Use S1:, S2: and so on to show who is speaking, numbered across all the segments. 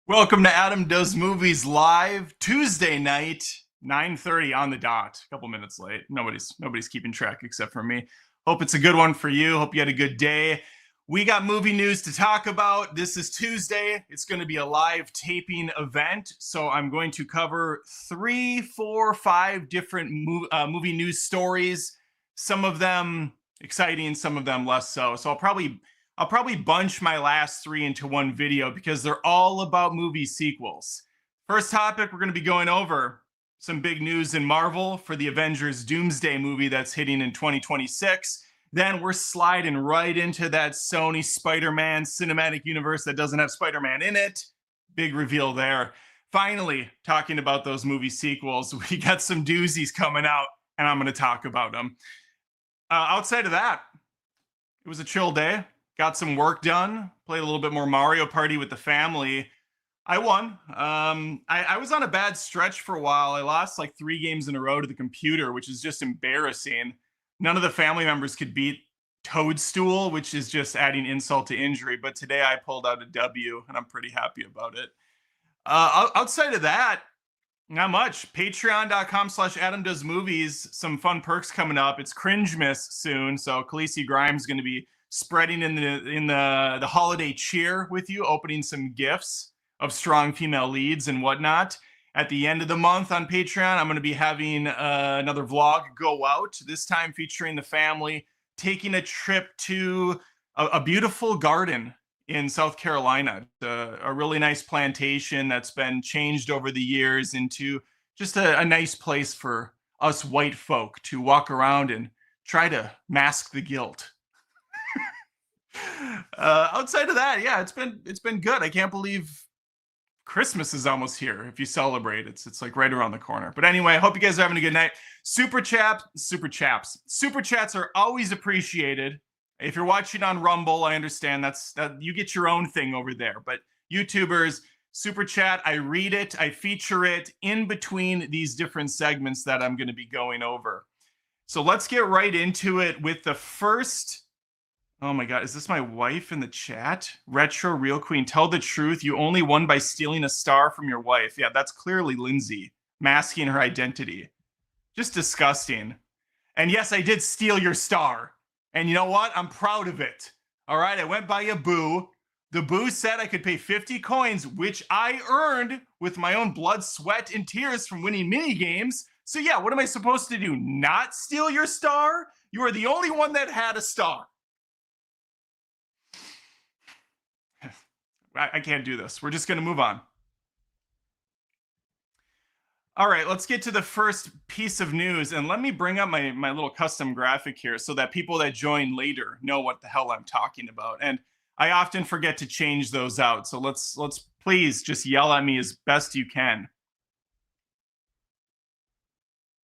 S1: Welcome to Adam Does Movies Live, Tuesday night, 9:30 on the dot. A couple minutes late. Nobody's keeping track except for me. Hope it's a good one for you. Hope you had a good day. We got movie news to talk about. This is Tuesday. It's going to be a live taping event. So I'm going to cover 3, 4, 5 different movie news stories. Some of them exciting, some of them less so. So I'll probably bunch my last 3 into one video because they're all about movie sequels. First topic, we're going to be going over some big news in Marvel for the Avengers Doomsday movie that's hitting in 2026. Then we're sliding right into that Sony Spider-Man cinematic universe that doesn't have Spider-Man in it. Big reveal there. Finally, talking about those movie sequels, we got some doozies coming out, and I'm going to talk about them. Outside of that, it was a chill day. Got some work done, played a little bit more Mario Party with the family. I won. I was on a bad stretch for a while. I lost like 3 games in a row to the computer, which is just embarrassing. None of the family members could beat Toadstool, which is just adding insult to injury. But today I pulled out a W, and I'm pretty happy about it. Outside of that, not much. Patreon.com/AdamDoesMovies. Some fun perks coming up. It's Cringemas soon, so Khaleesi Grimes going to be spreading in the holiday cheer with you, opening some gifts of strong female leads and whatnot. At the end of the month on Patreon, I'm going to be having another vlog go out, this time featuring the family taking a trip to a beautiful garden in South Carolina, a really nice plantation that's been changed over the years into just a nice place for us white folk to walk around and try to mask the guilt. Outside of that, yeah, it's been good. I can't believe Christmas is almost here. If you celebrate, it's like right around the corner. But anyway, I hope you guys are having a good night. Super chats are always appreciated. If you're watching on Rumble, I understand that you get your own thing over there. But YouTubers, super chat, I read it, I feature it in between these different segments that I'm going to be going over. So let's get right into it with the first. Oh my God, is this my wife in the chat? Retro Real Queen, tell the truth. You only won by stealing a star from your wife. Yeah, that's clearly Lindsay masking her identity. Just disgusting. And yes, I did steal your star. And you know what? I'm proud of it. All right, I went by a boo. The boo said I could pay 50 coins, which I earned with my own blood, sweat, and tears from winning mini games. So yeah, what am I supposed to do? Not steal your star? You are the only one that had a star. I can't do this. We're just going to move on. All right, let's get to the first piece of news. And let me bring up my little custom graphic here so that people that join later know what the hell I'm talking about. And I often forget to change those out. So let's please just yell at me as best you can.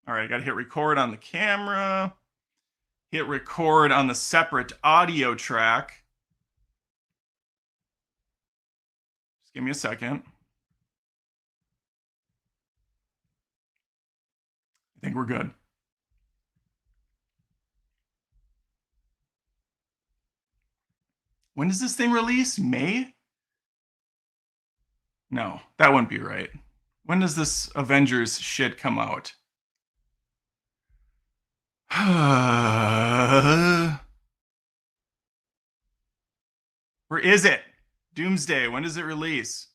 S1: All right, I got to hit record on the camera. Hit record on the separate audio track. Give me a second. I think we're good. When does this thing release? May? No, that wouldn't be right. When does this Avengers shit come out? Where is it? Doomsday. When does it release?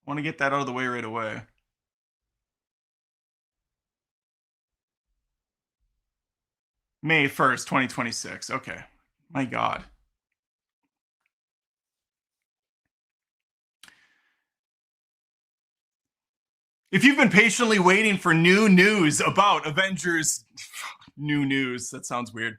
S1: I want to get that out of the way right away. May 1st, 2026. Okay. My God. If you've been patiently waiting for new news about Avengers, new news, that sounds weird.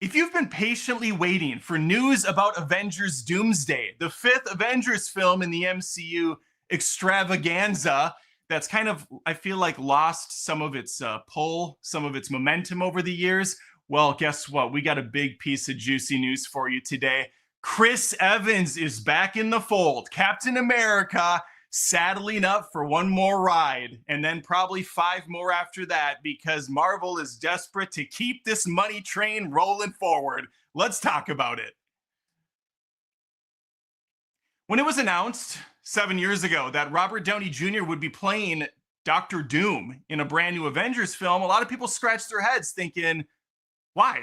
S1: If you've been patiently waiting for news about Avengers Doomsday, the fifth Avengers film in the MCU extravaganza that's kind of, I feel like, lost some of its pull, some of its momentum over the years, well, guess what? We got a big piece of juicy news for you today. Chris Evans is back in the fold. Captain America saddling up for one more ride and then probably five more after that because Marvel is desperate to keep this money train rolling forward. Let's talk about it. When it was announced 7 years ago that Robert Downey Jr. would be playing Doctor Doom in a brand new Avengers film, a lot of people scratched their heads thinking, why?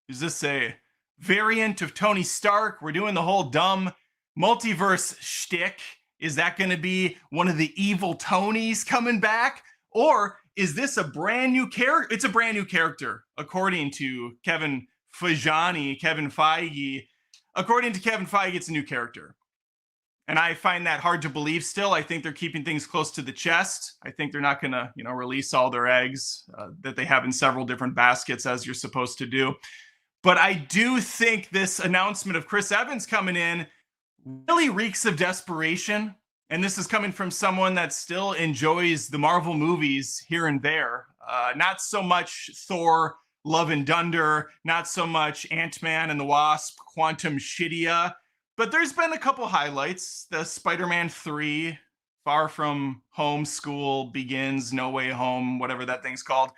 S1: Is this a variant of Tony Stark? We're doing the whole dumb multiverse shtick. Is that going to be one of the evil Tonys coming back? Or is this a brand new character? It's a brand new character, according to Kevin Feige. According to Kevin Feige, it's a new character. And I find that hard to believe still. I think they're keeping things close to the chest. I think they're not going to, release all their eggs that they have in several different baskets as you're supposed to do. But I do think this announcement of Chris Evans coming in really reeks of desperation. And this is coming from someone that still enjoys the Marvel movies here and there. Not so much Thor, Love and Thunder, not so much Ant-Man and the Wasp, Quantum Shidia. But there's been a couple highlights. The Spider-Man 3, Far From Home, School Begins, No Way Home, whatever that thing's called.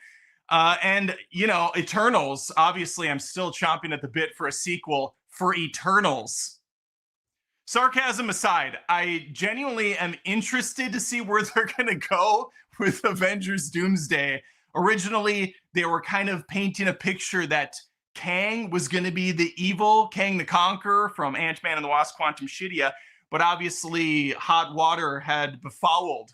S1: And, Eternals. Obviously, I'm still chomping at the bit for a sequel for Eternals. Sarcasm aside, I genuinely am interested to see where they're going to go with Avengers Doomsday. Originally, they were kind of painting a picture that Kang was going to be the evil Kang the Conqueror from Ant-Man and the Wasp Quantum Shidia, but obviously hot water had befouled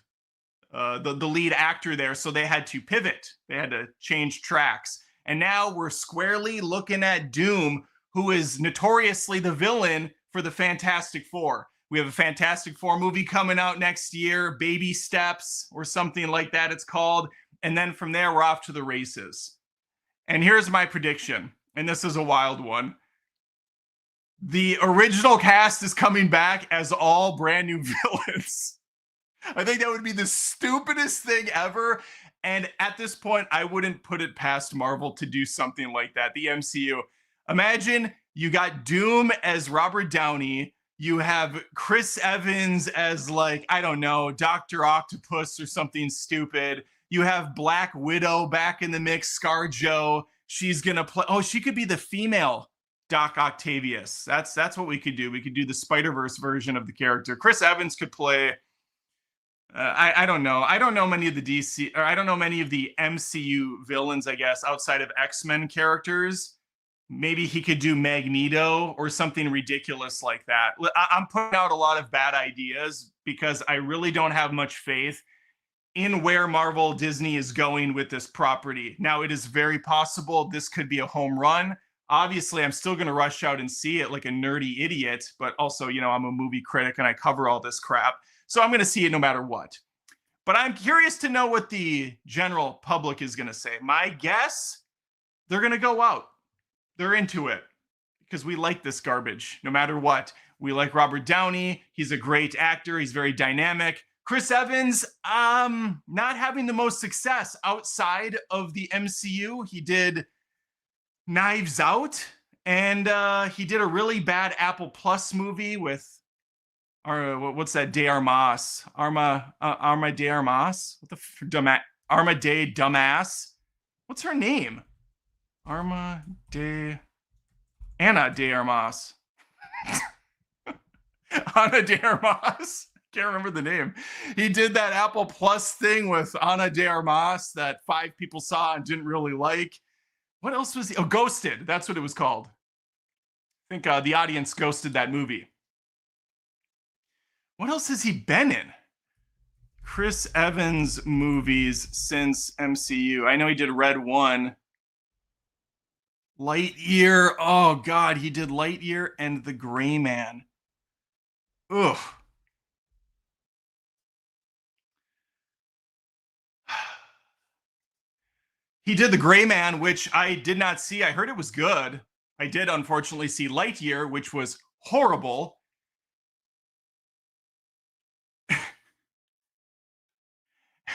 S1: the lead actor there, so they had to pivot. They had to change tracks. And now we're squarely looking at Doom, who is notoriously the villain for the Fantastic Four. We have a Fantastic Four movie coming out next year, Baby Steps or something like that it's called. And then from there, we're off to the races. And here's my prediction, and this is a wild one. The original cast is coming back as all brand new villains. I think that would be the stupidest thing ever. And at this point, I wouldn't put it past Marvel to do something like that. The MCU. Imagine you got Doom as Robert Downey. You have Chris Evans as, like, I don't know, Dr. Octopus or something stupid. You have Black Widow back in the mix, ScarJo. She's going to play. Oh, she could be the female Doc Octavius. That's what we could do. We could do the Spider-Verse version of the character. Chris Evans could play. I don't know. I don't know many of the DC, or I don't know many of the MCU villains, I guess, outside of X-Men characters. Maybe he could do Magneto or something ridiculous like that. I'm putting out a lot of bad ideas because I really don't have much faith in where Marvel Disney is going with this property. Now, it is very possible this could be a home run. Obviously, I'm still going to rush out and see it like a nerdy idiot, but also, I'm a movie critic and I cover all this crap. So I'm going to see it no matter what. But I'm curious to know what the general public is going to say. My guess, they're going to go out. They're into it because we like this garbage no matter what. We like Robert Downey. He's a great actor. He's very dynamic. Chris Evans, not having the most success outside of the MCU. He did Knives Out, and he did a really bad Apple Plus movie with, what's that? De Armas. Arma de Armas? What the Arma de Dumbass? What's her name? Anna de Armas. Anna de Armas. Can't remember the name. He did that Apple Plus thing with Ana de Armas that 5 people saw and didn't really like. What else was he? Oh, Ghosted. That's what it was called. I think the audience ghosted that movie. What else has he been in? Chris Evans movies since MCU. I know he did Red One. Lightyear. Oh, God. He did Lightyear and The Gray Man. Ugh. He did The Gray Man, which I did not see. I heard it was good. I did unfortunately see Lightyear, which was horrible.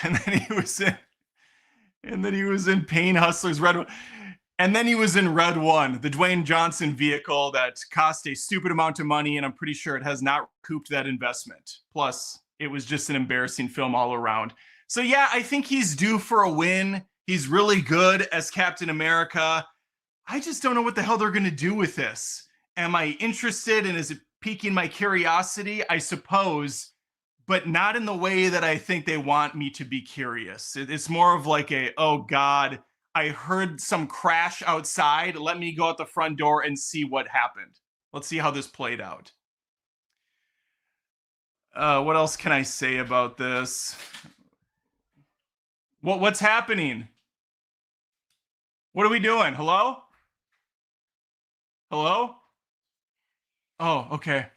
S1: And then he was in Pain Hustlers, Red One. And then he was in Red One, the Dwayne Johnson vehicle that cost a stupid amount of money, and I'm pretty sure it has not recouped that investment. Plus, it was just an embarrassing film all around. So yeah, I think he's due for a win. He's really good as Captain America. I just don't know what the hell they're going to do with this. Am I interested, and is it piquing my curiosity? I suppose, but not in the way that I think they want me to be curious. It's more of like a, oh God, I heard some crash outside. Let me go out the front door and see what happened. Let's see how this played out. What else can I say about this? What's happening? What are we doing? Hello? Hello? Oh, okay.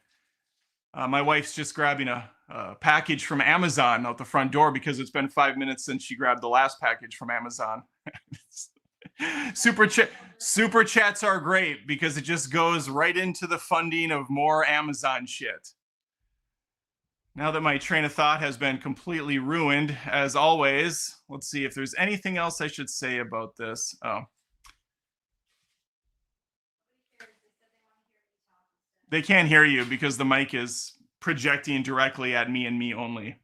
S1: My wife's just grabbing a package from Amazon out the front door because it's been 5 minutes since she grabbed the last package from Amazon. Super chats are great because it just goes right into the funding of more Amazon shit. Now that my train of thought has been completely ruined, as always, let's see if there's anything else I should say about this. Oh. They can't hear you because the mic is projecting directly at me and me only.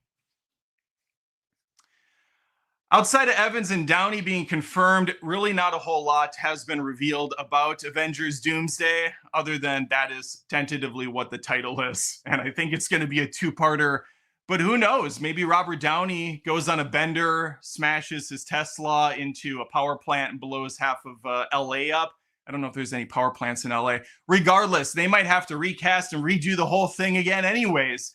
S1: Outside of Evans and Downey being confirmed, really not a whole lot has been revealed about Avengers Doomsday, other than that is tentatively what the title is. And I think it's going to be a two-parter, but who knows? Maybe Robert Downey goes on a bender, smashes his Tesla into a power plant and blows half of LA up. I don't know if there's any power plants in LA. Regardless, they might have to recast and redo the whole thing again anyways.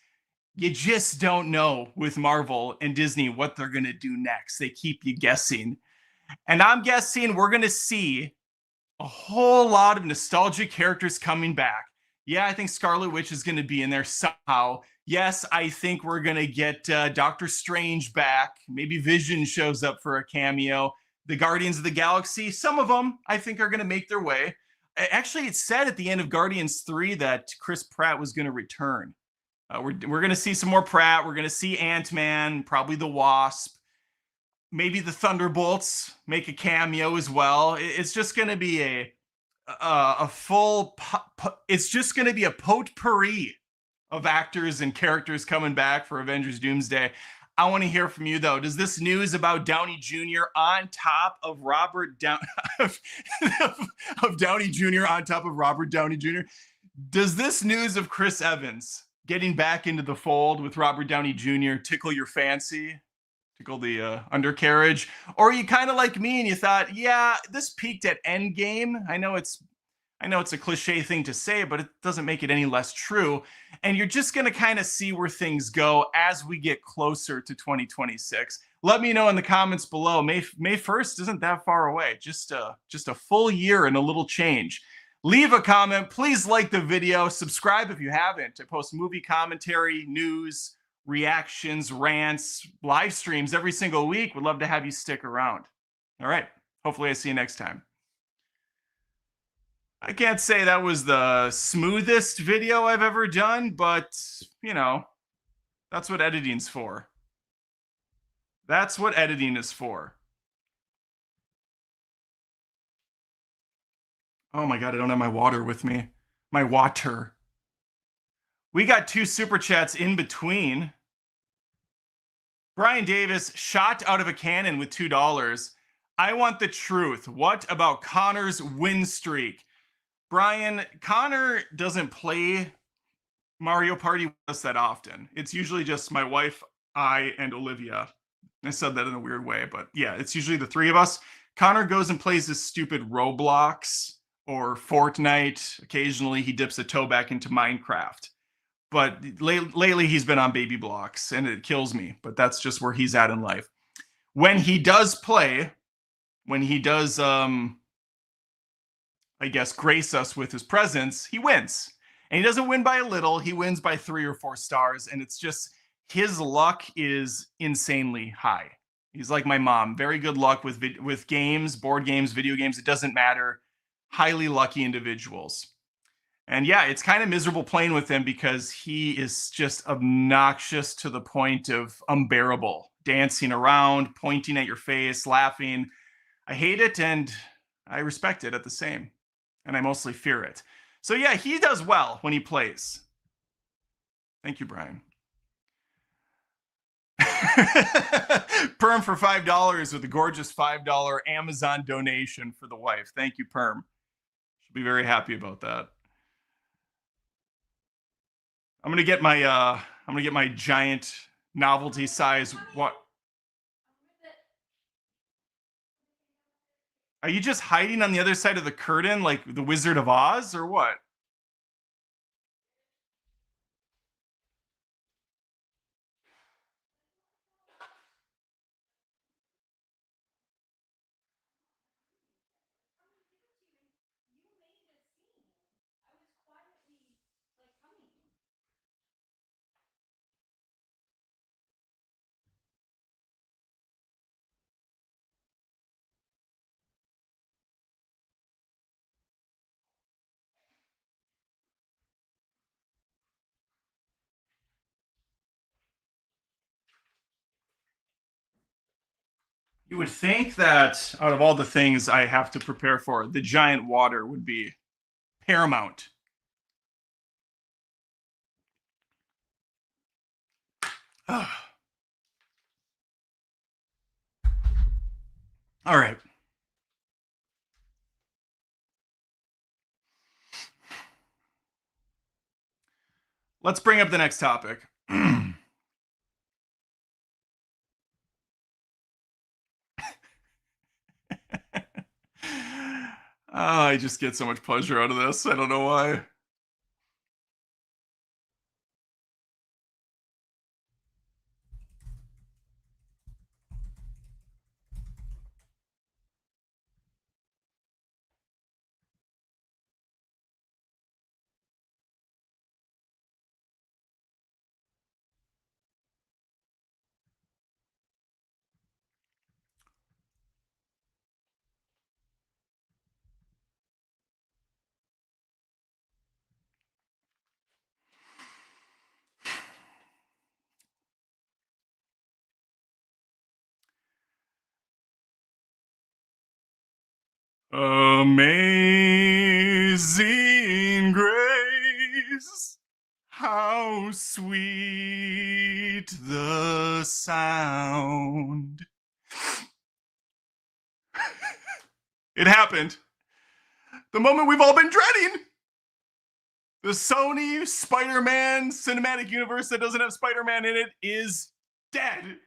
S1: You just don't know with Marvel and Disney what they're going to do next. They keep you guessing. And I'm guessing we're going to see a whole lot of nostalgic characters coming back. Yeah, I think Scarlet Witch is going to be in there somehow. Yes, I think we're going to get Doctor Strange back. Maybe Vision shows up for a cameo. The Guardians of the Galaxy, some of them I think are going to make their way. Actually, it said at the end of Guardians 3 that Chris Pratt was going to return. We're going to see some more Pratt. We're going to see Ant-Man, probably the Wasp. Maybe the Thunderbolts make a cameo as well. It's just going to be a full... It's just going to be a potpourri of actors and characters coming back for Avengers Doomsday. I want to hear from you, though. Does this news about Downey Jr. on top of Robert Downey... of Downey Jr. on top of Robert Downey Jr., does this news of Chris Evans getting back into the fold with Robert Downey Jr. tickle your fancy, tickle the undercarriage? Or are you kind of like me and you thought, yeah, this peaked at Endgame? I know it's a cliche thing to say, but it doesn't make it any less true. And you're just going to kind of see where things go as we get closer to 2026. Let me know in the comments below. May 1st isn't that far away. Just a full year and a little change. Leave a comment. Please like the video. Subscribe if you haven't. I post movie commentary, news, reactions, rants, live streams every single week. Would love to have you stick around. All right. Hopefully I see you next time. I can't say that was the smoothest video I've ever done, but, you know, that's what editing's for. That's what editing is for. Oh my God, I don't have my water with me. My water. We got 2 super chats in between. Brian Davis, shot out of a cannon with $2. I want the truth. What about Connor's win streak? Brian, Connor doesn't play Mario Party does that often. It's usually just my wife, I, and Olivia. I said that in a weird way, but yeah, it's usually the three of us. Connor goes and plays this stupid Roblox or Fortnite. Occasionally, he dips a toe back into Minecraft. But lately, he's been on baby blocks, and it kills me. But that's just where he's at in life. When he does play, when he does, I guess, grace us with his presence, he wins. And he doesn't win by a little, he wins by 3 or 4 stars. And it's just, his luck is insanely high. He's like my mom, very good luck with games, board games, video games. It doesn't matter. Highly lucky individuals. And yeah, it's kind of miserable playing with him because he is just obnoxious to the point of unbearable, dancing around, pointing at your face, laughing. I hate it and I respect it at the same. And I mostly fear it. So yeah, he does well when he plays. Thank you, Brian. Perm for $5 with a gorgeous $5 Amazon donation for the wife. Thank you, Perm. She'll be very happy about that. I'm gonna get my giant novelty size. What? Are you just hiding on the other side of the curtain like the Wizard of Oz or what? You would think that out of all the things I have to prepare for, the giant water would be paramount. All right. Let's bring up the next topic. I just get so much pleasure out of this. I don't know why. Amazing grace, how sweet the sound. It happened. The moment we've all been dreading. The Sony Spider-Man cinematic universe that doesn't have Spider-Man in it is dead.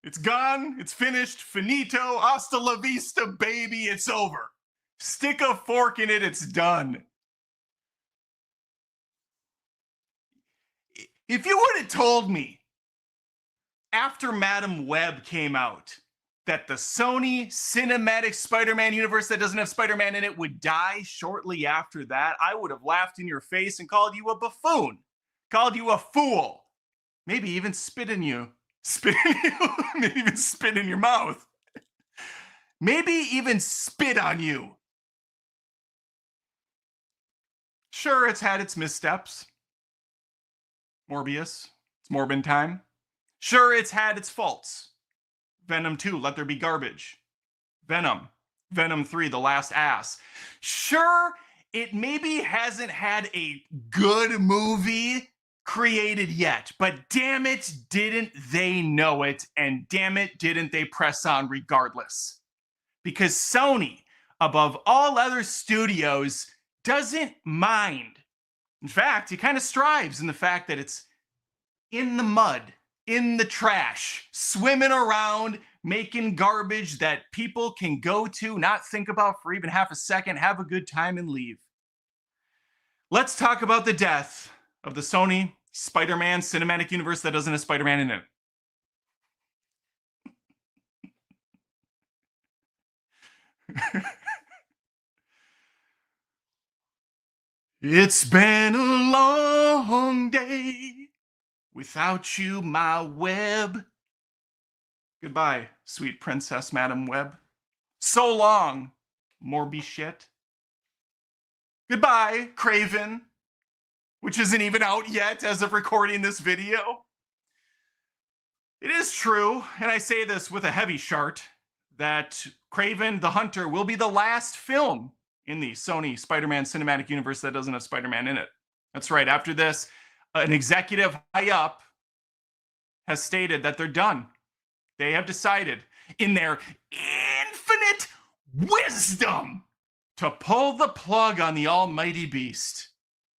S1: It's gone. It's finished. Finito. Hasta la vista, baby. It's over. Stick a fork in it. It's done. If you would have told me after Madam Web came out that the Sony cinematic Spider-Man universe that doesn't have Spider-Man in it would die shortly after that, I would have laughed in your face and called you a buffoon, called you a fool, maybe even spit in you. Maybe even spit in your mouth. Maybe even spit on you. Sure, it's had its missteps. Morbius, it's Morbin time. Sure, it's had its faults. Venom 2, Let There Be Garbage. Venom 3, The Last Ass. Sure, it maybe hasn't had a good movie created yet, but damn it, didn't they know it, and damn it, didn't they press on regardless? Because Sony, above all other studios, doesn't mind In fact, he kind of strives in the fact that it's in the mud, in the trash, swimming around, making garbage that people can go to, not think about for even half a second, have a good time, and leave. Let's talk about the death of the Sony Spider-Man cinematic universe that doesn't have Spider-Man in it. It's been a long day without you, my web. Goodbye, sweet Princess Madam Web. So long, Morby shit. Goodbye, Craven, which isn't even out yet as of recording this video. It is true, and I say this with a heavy shart, that Craven the Hunter will be the last film in the Sony Spider-Man cinematic universe that doesn't have Spider-Man in it. That's right. After this, an executive high up has stated that they're done. They have decided, in their infinite wisdom, to pull the plug on the almighty beast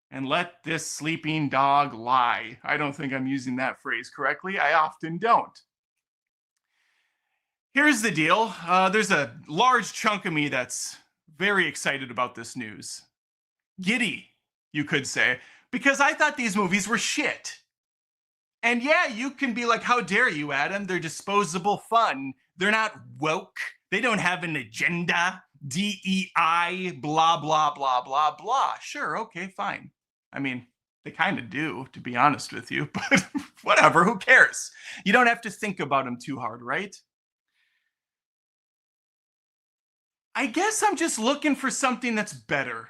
S1: and let this sleeping dog lie. I don't think I'm using that phrase correctly. I often don't. Here's the deal. There's a large chunk of me that's very excited about this news. Giddy, you could say, because I thought these movies were shit. And yeah, you can be like, how dare you, Adam? They're disposable fun. They're not woke. They don't have an agenda. DEI, blah, blah, blah, blah, blah. Sure, okay, fine. I mean, they kind of do, to be honest with you, but whatever, who cares? You don't have to think about them too hard, right? I guess I'm just looking for something that's better.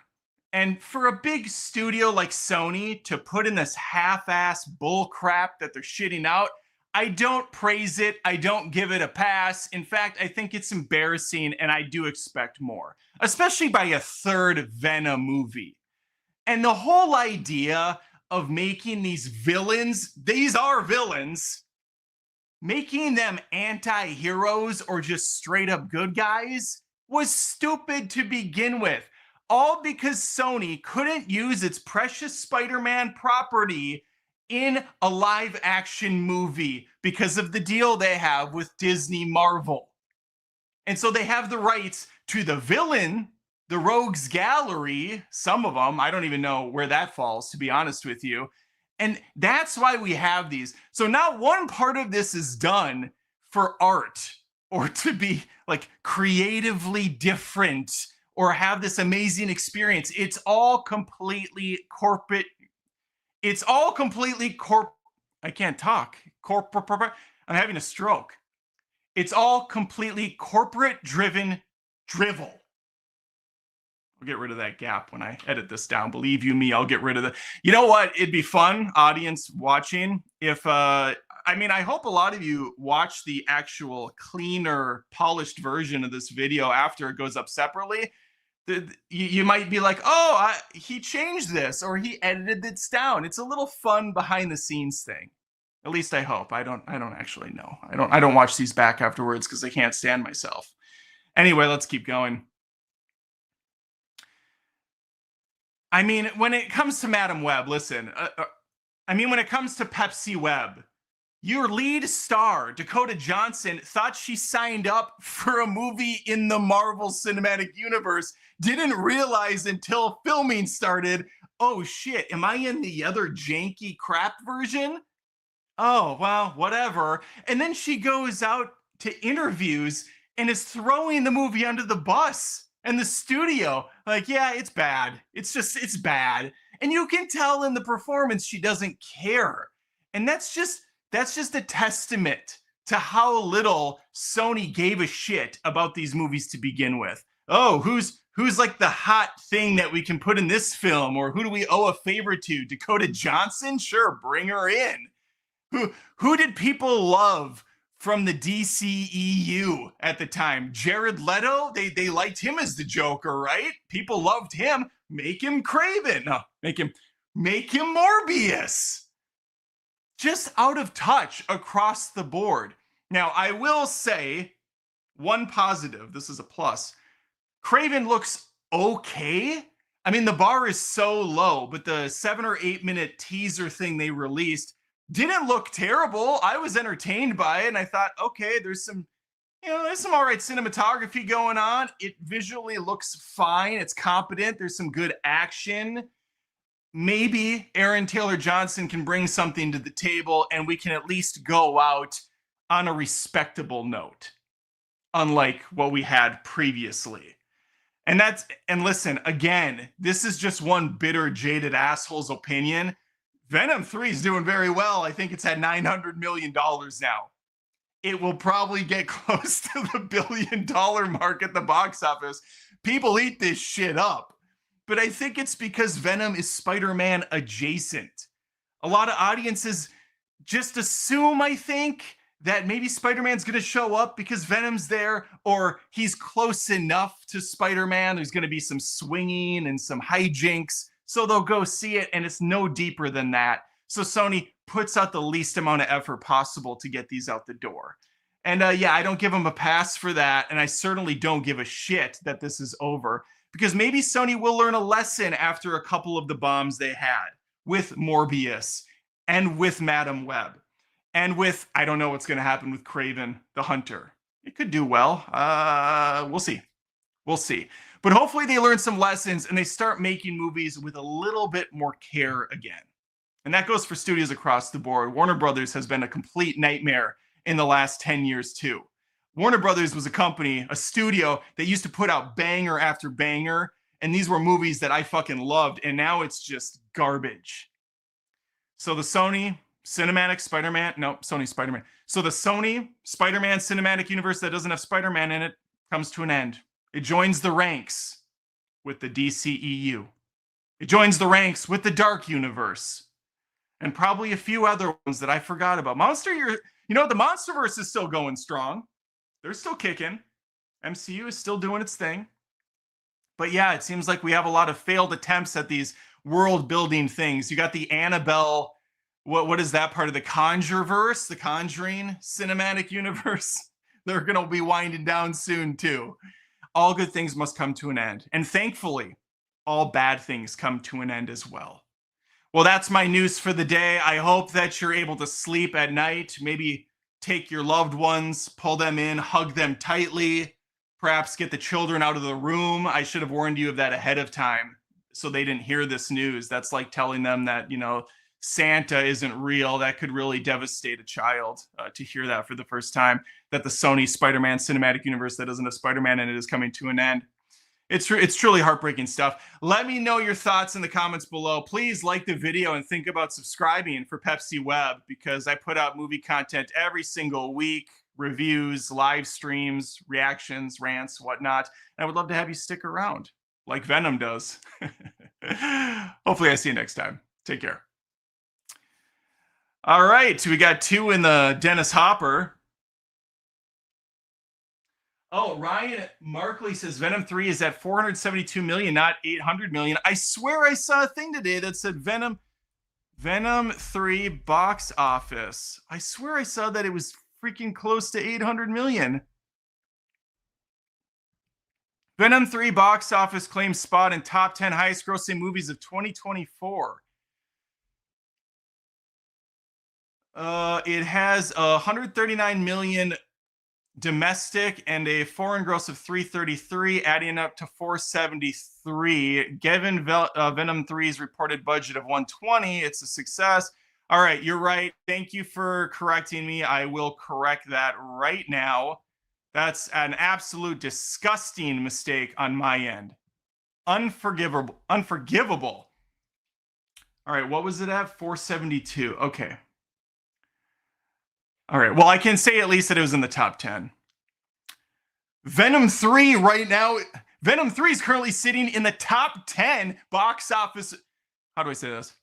S1: And for a big studio like Sony to put in this half-ass bull crap that they're shitting out, I don't praise it. I don't give it a pass. In fact, I think it's embarrassing and I do expect more, especially by a third Venom movie. And the whole idea of making these villains, these are villains, making them anti-heroes or just straight up good guys was stupid to begin with. All because Sony couldn't use its precious Spider-Man property in a live action movie because of the deal they have with Disney Marvel. And so they have the rights to the villain, the Rogues Gallery, some of them. I don't even know where that falls, to be honest with you. And that's why we have these. So not one part of this is done for art or to be like creatively different or have this amazing experience. It's all completely corporate. It's all completely I can't talk. I'm having a stroke. It's all completely corporate driven drivel. I'll get rid of that gap when I edit this down. Believe you me, I'll get rid of the. You know what? It'd be fun, audience watching, if I mean, I hope a lot of you watch the actual cleaner, polished version of this video after it goes up separately. You might be like, oh, he changed this or he edited this down. It's a little fun behind the scenes thing. At least I hope. I don't actually know. I don't watch these back afterwards because I can't stand myself. Anyway, let's keep going. I mean, when it comes to Madam Web, listen. I mean, when it comes to Pepsi Web, your lead star, Dakota Johnson, thought she signed up for a movie in the Marvel Cinematic Universe, didn't realize until filming started, oh shit, am I in the other janky crap version? Oh, well, whatever. And then she goes out to interviews and is throwing the movie under the bus and the studio. Like, yeah, it's bad. It's bad. And you can tell in the performance she doesn't care. And that's just a testament to how little Sony gave a shit about these movies to begin with. Oh, who's like the hot thing that we can put in this film, or who do we owe a favor to? Dakota Johnson? Sure, bring her in. Who did people love from the DCEU at the time? Jared Leto? They liked him as the Joker, right? People loved him. Make him Craven. No, make him Morbius. Just out of touch across the board. Now, I will say one positive. This is a plus. Craven looks okay. I mean, the bar is so low, but the 7 or 8 minute teaser thing they released didn't look terrible. I was entertained by it, and I thought, okay, there's some all right cinematography going on. It visually looks fine. It's competent. There's some good action. Maybe Aaron Taylor Johnson can bring something to the table, and we can at least go out on a respectable note, unlike what we had previously. And listen, again, this is just one bitter, jaded asshole's opinion. Venom 3 is doing very well. I think it's at $900 million now. It will probably get close to the $1 billion mark at the box office. People eat this shit up. But I think it's because Venom is Spider-Man adjacent. A lot of audiences just assume, I think, that maybe Spider-Man's going to show up because Venom's there, or he's close enough to Spider-Man. There's going to be some swinging and some hijinks, so they'll go see it, and it's no deeper than that. So Sony puts out the least amount of effort possible to get these out the door. And yeah, I don't give them a pass for that, and I certainly don't give a shit that this is over, because maybe Sony will learn a lesson after a couple of the bombs they had with Morbius and with Madam Web. And with, I don't know what's going to happen with Kraven the Hunter. It could do well. We'll see. We'll see. But hopefully they learn some lessons and they start making movies with a little bit more care again. And that goes for studios across the board. Warner Brothers has been a complete nightmare in the last 10 years too. Warner Brothers was a company, a studio that used to put out banger after banger. And these were movies that I fucking loved. And now it's just garbage. So the Sony Cinematic Spider-Man, no, Sony Spider-Man. So the Sony Spider-Man cinematic universe that doesn't have Spider-Man in it comes to an end. It joins the ranks with the DCEU. It joins the ranks with the Dark Universe. And probably a few other ones that I forgot about. The Monsterverse is still going strong. They're still kicking. MCU is still doing its thing. But yeah, it seems like we have a lot of failed attempts at these world-building things. You got the Annabelle, what is that part of the Conjureverse, the Conjuring cinematic universe? They're going to be winding down soon too. All good things must come to an end. And thankfully, all bad things come to an end as well. Well, that's my news for the day. I hope that you're able to sleep at night. Maybe take your loved ones, pull them in, hug them tightly, perhaps get the children out of the room. I should have warned you of that ahead of time so they didn't hear this news. That's like telling them that, Santa isn't real. That could really devastate a child to hear that for the first time, that the Sony Spider-Man cinematic universe that doesn't have Spider-Man in it is coming to an end. It's truly heartbreaking stuff. Let me know your thoughts in the comments below. Please like the video and think about subscribing for Pepsi Web, because I put out movie content every single week, reviews, live streams, reactions, rants, whatnot. And I would love to have you stick around like Venom does. Hopefully I see you next time. Take care. All right, we got 2 in the Dennis Hopper. Oh, Ryan Markley says Venom 3 is at 472 million, not 800 million. I swear I saw a thing today that said Venom 3 box office. I swear I saw that it was freaking close to 800 million. Venom 3 box office claims spot in top 10 highest grossing movies of 2024. It has 139 million domestic and a foreign gross of 333, adding up to 473. Given Venom 3's reported budget of 120, it's a success. All right, you're right. Thank you for correcting me. I will correct that right now. That's an absolute disgusting mistake on my end. Unforgivable. All right, what was it at? 472. Okay. All right, well, I can say at least that it was in the top 10. Venom 3 right now, Venom 3 is currently sitting in the top 10 box office. How do I say this?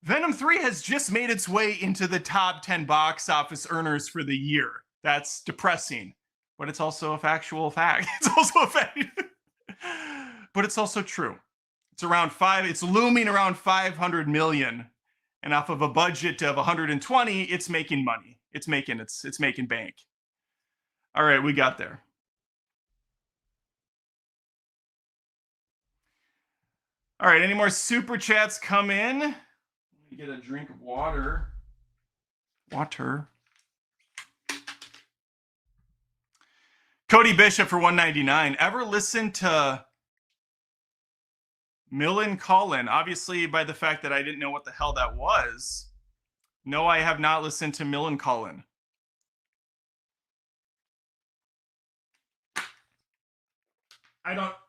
S1: Venom 3 has just made its way into the top 10 box office earners for the year. That's depressing, but it's also a factual fact. It's also a fact, but it's also true. It's looming around 500 million. And off of a budget of 120, it's making money. It's making bank. All right, we got there. All right, any more super chats come in? Let me get a drink of water. Cody Bishop for $1.99. Ever listen to Millencolin? Obviously, by the fact that I didn't know what the hell that was. No, I have not listened to Millencolin.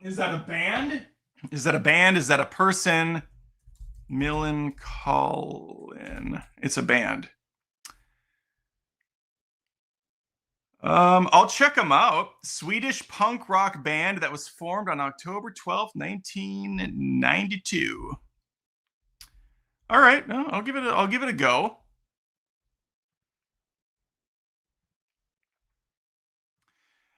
S1: Is that a band? Is that a band? Is that a person? Millencolin. It's a band. I'll check them out. Swedish punk rock band that was formed on October 12th, 1992. All right, no, I'll give it a go.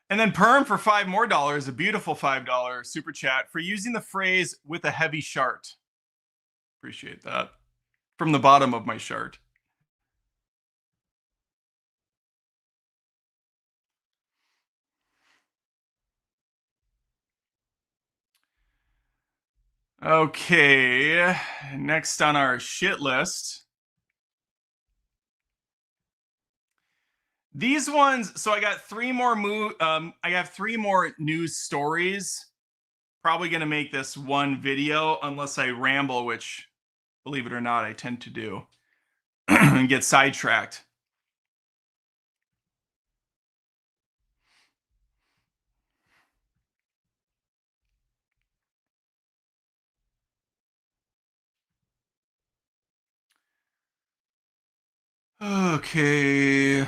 S1: And then Perm for $5 more, a beautiful $5 super chat for using the phrase with a heavy shart. Appreciate that. From the bottom of my shart. Okay, next on our shit list. These ones, so I got three more I have three more news stories. Probably going to make this one video unless I ramble, which, believe it or not, I tend to do, and get sidetracked. Okay.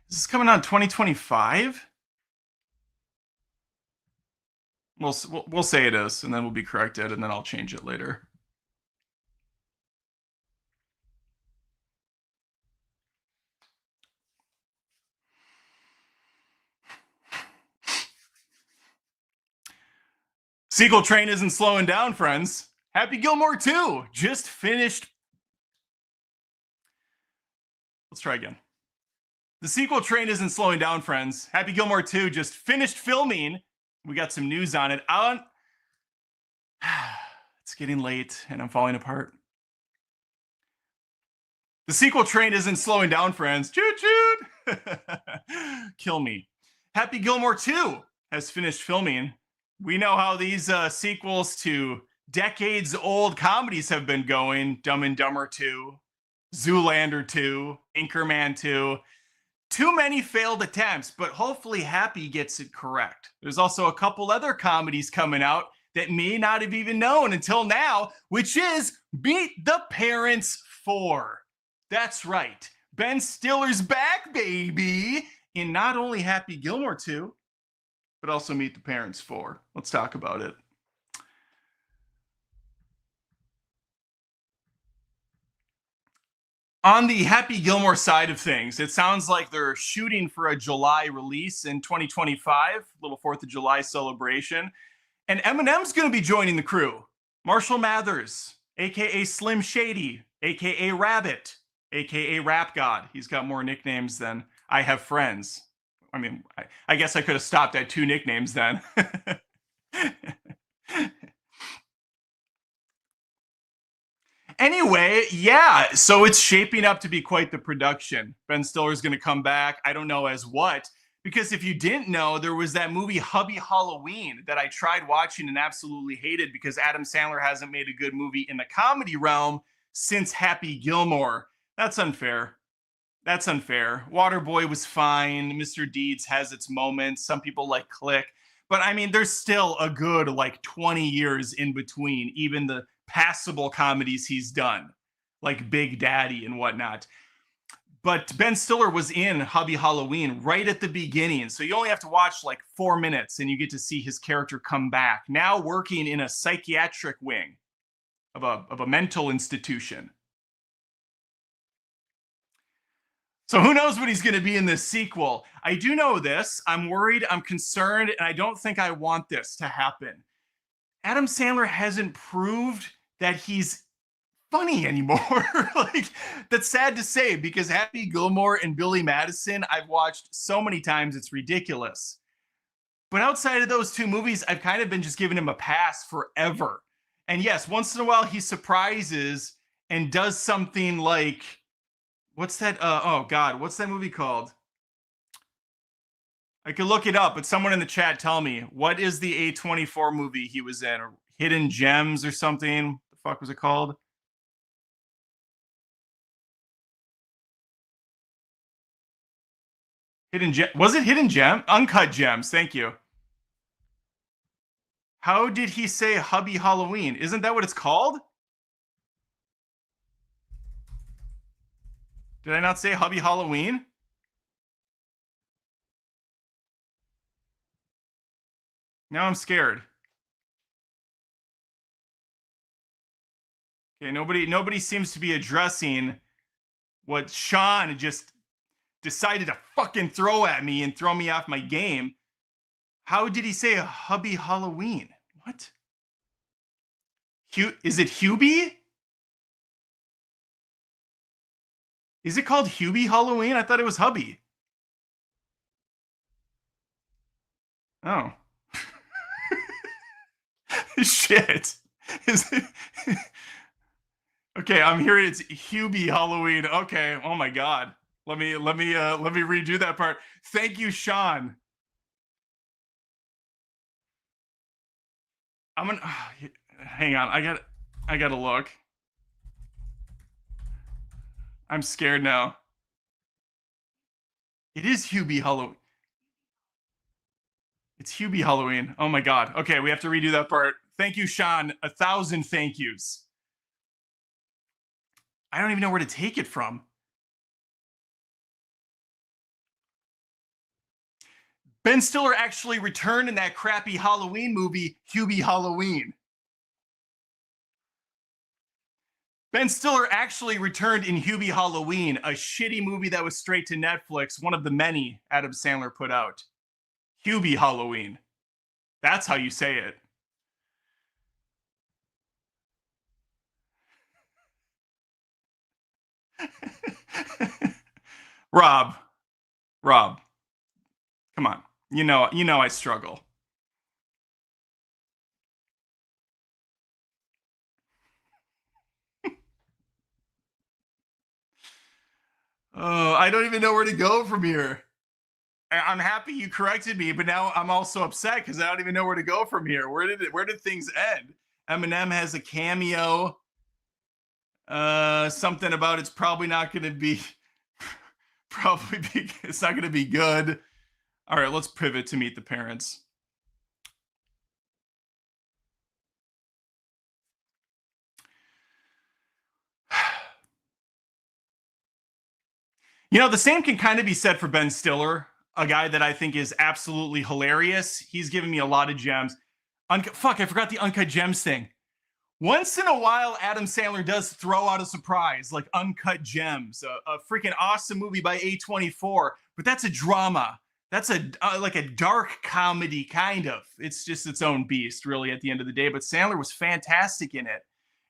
S1: This is coming out 2025? We'll say it is, and then we'll be corrected, and then I'll change it later. Sequel train isn't slowing down, friends. Happy Gilmore 2 just finished. Let's try again. The sequel train isn't slowing down, friends. Happy Gilmore 2 just finished filming. We got some news on it. It's getting late, and I'm falling apart. The sequel train isn't slowing down, friends. Choo-choo! Kill me. Happy Gilmore 2 has finished filming. We know how these sequels to decades-old comedies have been going. Dumb and Dumber 2, Zoolander 2, Anchorman 2. Too many failed attempts, but hopefully Happy gets it correct. There's also a couple other comedies coming out that may not have even known until now, which is Meet the Parents 4. That's right. Ben Stiller's back, baby, in not only Happy Gilmore 2, but also Meet the Parents 4. Let's talk about it. On the Happy Gilmore side of things, it sounds like they're shooting for a July release in 2025, a little 4th of July celebration. And Eminem's going to be joining the crew. Marshall Mathers, a.k.a. Slim Shady, a.k.a. Rabbit, a.k.a. Rap God. He's got more nicknames than I have friends. I mean, I guess I could have stopped at 2 nicknames then. Anyway, yeah, so it's shaping up to be quite the production. Ben Stiller's going to come back. I don't know as what, because if you didn't know, there was that movie Hubby Halloween that I tried watching and absolutely hated because Adam Sandler hasn't made a good movie in the comedy realm since Happy Gilmore. That's unfair. That's unfair. Waterboy was fine. Mr. Deeds has its moments. Some people like Click. But I mean, there's still a good like 20 years in between even the passable comedies he's done, like Big Daddy and whatnot. But Ben Stiller was in Hubby Halloween right at the beginning. So you only have to watch like 4 minutes and you get to see his character come back, now working in a psychiatric wing of a mental institution. So who knows what he's going to be in this sequel? I do know this. I'm worried, I'm concerned, and I don't think I want this to happen. Adam Sandler hasn't proved that he's funny anymore. Like, that's sad to say because Happy Gilmore and Billy Madison I've watched so many times it's ridiculous. But outside of those two movies, I've kind of been just giving him a pass forever. And yes, once in a while he surprises and does something like, what's that? Oh God, what's that movie called? I could look it up, but someone in the chat tell me, what is the A24 movie he was in? Or Hidden Gems or something? The fuck was it called? Was it Hidden Gem? Uncut Gems. Thank you. How did he say Hubby Halloween? Isn't that what it's called? Did I not say Hubby Halloween? Now I'm scared. Okay, nobody seems to be addressing what Sean just decided to fucking throw at me and throw me off my game. How did he say Hubby Halloween? What? Is it Hubie? Is it called Hubie Halloween? I thought it was Hubby. Oh. Shit. Is it? Okay, I'm hearing it's Hubie Halloween. Okay. Oh my God. Let me redo that part. Thank you, Sean. I'm gonna hang on. I gotta look. I'm scared now. It is Hubie Halloween. It's Hubie Halloween. Oh my God. Okay, we have to redo that part. Thank you, Sean. 1,000 thank yous. I don't even know where to take it from. Ben Stiller actually returned in that crappy Halloween movie, Hubie Halloween. Ben Stiller actually returned in Hubie Halloween, a shitty movie that was straight to Netflix, one of the many Adam Sandler put out. Hubie Halloween. That's how you say it. Rob, come on. You know I struggle. Oh, I don't even know where to go from here. I'm happy you corrected me, but now I'm also upset because I don't even know where to go from here. Where did things end? Eminem has a cameo. Something about it's probably not going to be it's not going to be good. All right, let's pivot to Meet the Parents. You know, the same can kind of be said for Ben Stiller, a guy that I think is absolutely hilarious. He's given me a lot of gems. Fuck, I forgot the Uncut Gems thing. Once in a while, Adam Sandler does throw out a surprise, like Uncut Gems, a freaking awesome movie by A24, but that's a drama. That's like a dark comedy, kind of. It's just its own beast, really, at the end of the day. But Sandler was fantastic in it.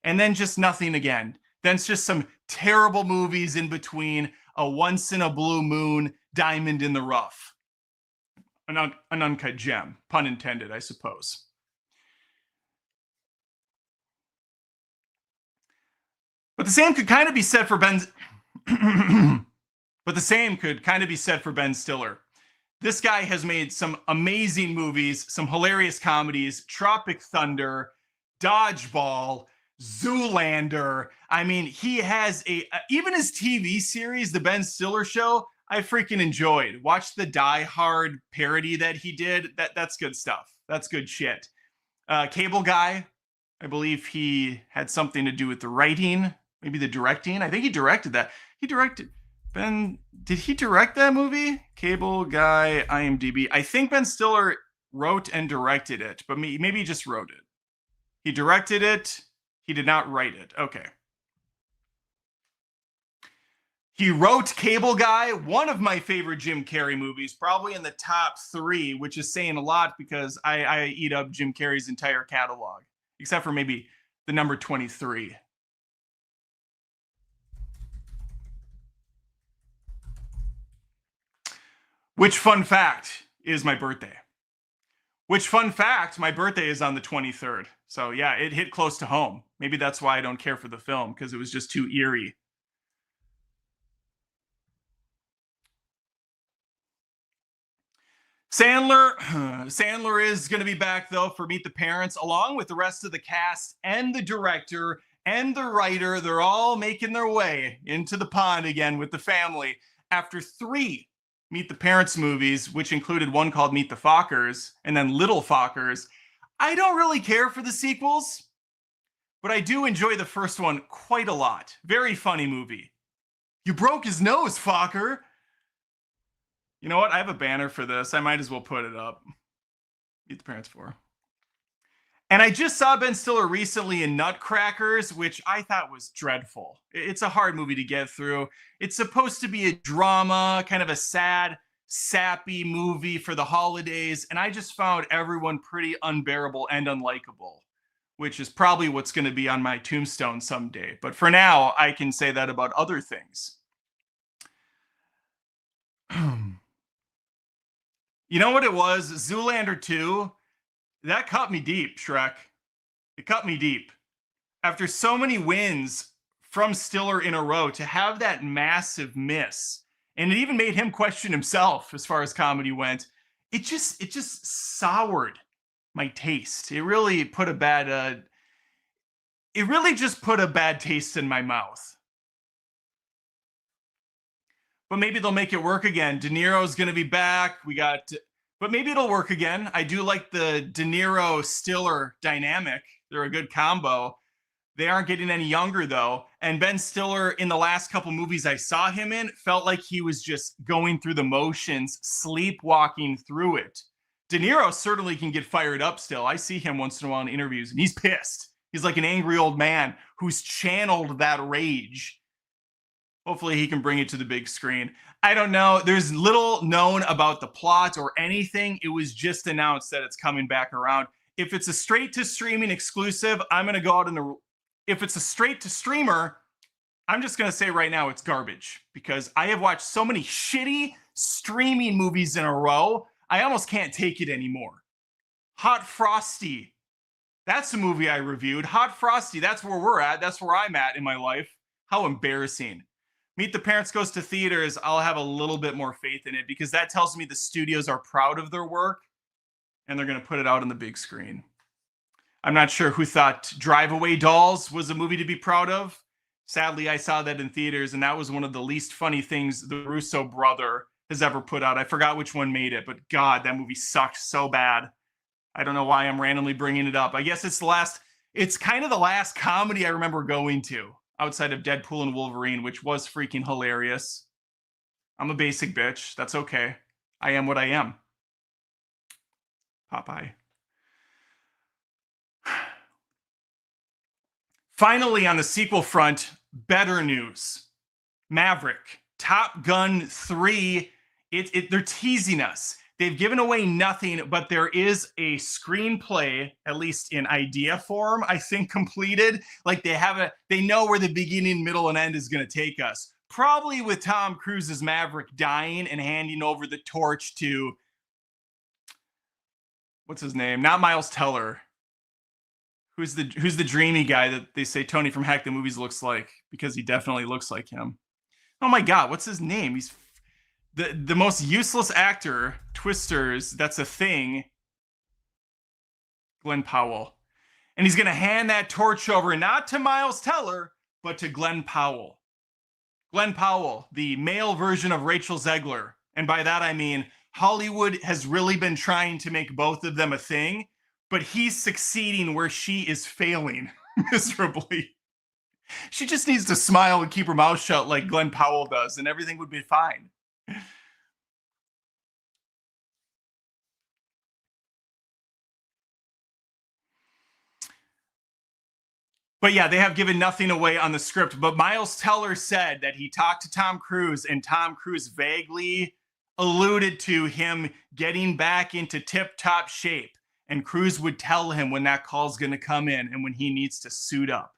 S1: And then just nothing again. Then it's just some terrible movies in between, a once in a blue moon, diamond in the rough. An uncut gem, pun intended, I suppose. But the same could kind of be said for Ben. But the same could kind of be said for Ben Stiller. This guy has made some amazing movies, some hilarious comedies, Tropic Thunder, Dodgeball, Zoolander. I mean, he has even his TV series, The Ben Stiller Show, I freaking enjoyed. Watch the Die Hard parody that he did. That's good stuff. That's good shit. Cable Guy, I believe he had something to do with the writing, maybe the directing. I think he directed that. Did he direct that movie? Cable Guy, IMDb. I think Ben Stiller wrote and directed it, but maybe he just wrote it. He directed it. He did not write it. Okay. He wrote Cable Guy, one of my favorite Jim Carrey movies, probably in the top 3, which is saying a lot because I eat up Jim Carrey's entire catalog, except for maybe the number 23. Which fun fact is my birthday? Which fun fact, my birthday is on the 23rd. So yeah, it hit close to home. Maybe that's why I don't care for the film, because it was just too eerie. Sandler is going to be back though for Meet the Parents, along with the rest of the cast and the director and the writer. They're all making their way into the pond again with the family after 3 Meet the Parents movies, which included one called Meet the Fockers and then Little Fockers. I don't really care for the sequels, but I do enjoy the first one quite a lot. Very funny movie. You broke his nose, Focker. You know what? I have a banner for this. I might as well put it up. Meet the Parents 4. And I just saw Ben Stiller recently in Nutcrackers, which I thought was dreadful. It's a hard movie to get through. It's supposed to be a drama, kind of a sad, sappy movie for the holidays. And I just found everyone pretty unbearable and unlikable, which is probably what's going to be on my tombstone someday. But for now, I can say that about other things. You know what it was? Zoolander 2, that cut me deep, Shrek. It cut me deep. After so many wins from Stiller in a row, to have that massive miss, and it even made him question himself as far as comedy went, it just soured my taste. It really put a bad, it really just put a bad taste in my mouth. But maybe they'll make it work again. De Niro's going to be back. But maybe it'll work again. I do like the De Niro Stiller dynamic. They're a good combo. They aren't getting any younger though. And Ben Stiller, in the last couple movies I saw him in, felt like he was just going through the motions, sleepwalking through it. De Niro certainly can get fired up still. I see him once in a while in interviews and he's pissed. He's like an angry old man who's channeled that rage. Hopefully he can bring it to the big screen. I don't know. There's little known about the plot or anything. It was just announced that it's coming back around. If it's a straight to streaming exclusive, I'm going to go out in if it's a straight to streamer, I'm just going to say right now it's garbage, because I have watched so many shitty streaming movies in a row. I almost can't take it anymore. Hot Frosty. That's a movie I reviewed. Hot Frosty. That's where we're at. That's where I'm at in my life. How embarrassing. Meet the Parents goes to theaters, I'll have a little bit more faith in it, because that tells me the studios are proud of their work and they're going to put it out on the big screen. I'm not sure who thought Drive Away Dolls was a movie to be proud of. Sadly, I saw that in theaters, and that was one of the least funny things the Russo brother has ever put out. I forgot which one made it, but God, that movie sucked so bad. I don't know why I'm randomly bringing it up. I guess it's kind of the last comedy I remember going to, outside of Deadpool and Wolverine, which was freaking hilarious. I'm a basic bitch. That's okay. I am what I am. Popeye. Finally, on the sequel front, better news. Maverick, Top Gun 3, they're teasing us. They've given away nothing, but there is a screenplay, at least in idea form, I think, completed. Like they know where the beginning, middle, and end is going to take us. Probably with Tom Cruise's Maverick dying and handing over the torch to, what's his name? Not Miles Teller. Who's the dreamy guy that they say Tony from Hack the Movies looks like, because he definitely looks like him. Oh my God, what's his name? He's the most useless actor, Twisters, that's a thing. Glenn Powell. And he's going to hand that torch over not to Miles Teller, but to Glenn Powell. Glenn Powell, the male version of Rachel Zegler. And by that I mean Hollywood has really been trying to make both of them a thing, but he's succeeding where she is failing miserably. She just needs to smile and keep her mouth shut like Glenn Powell does, and everything would be fine. But yeah, they have given nothing away on the script. But Miles Teller said that he talked to Tom Cruise, and Tom Cruise vaguely alluded to him getting back into tip-top shape. and Cruise would tell him when that call's going to come in and when he needs to suit up.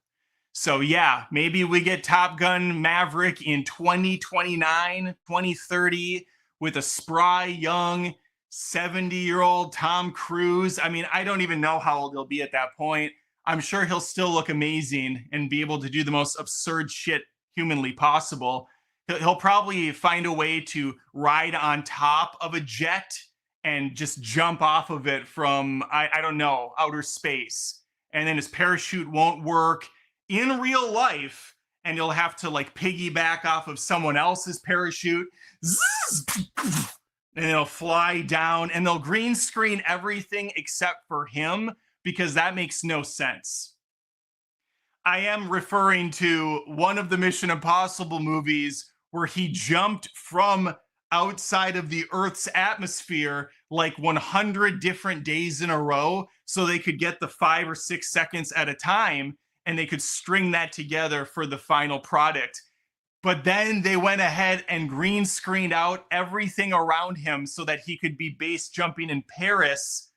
S1: So yeah, maybe we get Top Gun Maverick in 2029, 2030 with a spry young 70-year-old Tom Cruise. I mean, I don't even know how old he'll be at that point. I'm sure he'll still look amazing and be able to do the most absurd shit humanly possible. He'll probably find a way to ride on top of a jet and just jump off of it from, I don't know, outer space. And then his parachute won't work in real life, and you'll have to like piggyback off of someone else's parachute. And it'll fly down, and they'll green screen everything except for him because that makes no sense. I am referring to one of the Mission Impossible movies where he jumped from outside of the Earth's atmosphere like 100 different days in a row so they could get the 5 or 6 seconds at a time and they could string that together for the final product. But then they went ahead and green screened out everything around him so that he could be base jumping in Paris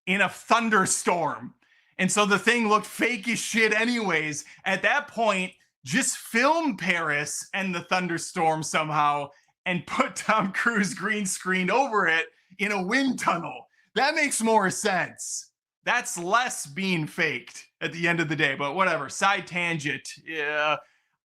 S1: in a thunderstorm. And so the thing looked fake as shit anyways. At that point, just film Paris and the thunderstorm somehow and put Tom Cruise green screened over it in a wind tunnel. That makes more sense. That's less being faked at the end of the day, but whatever. Side tangent. Yeah,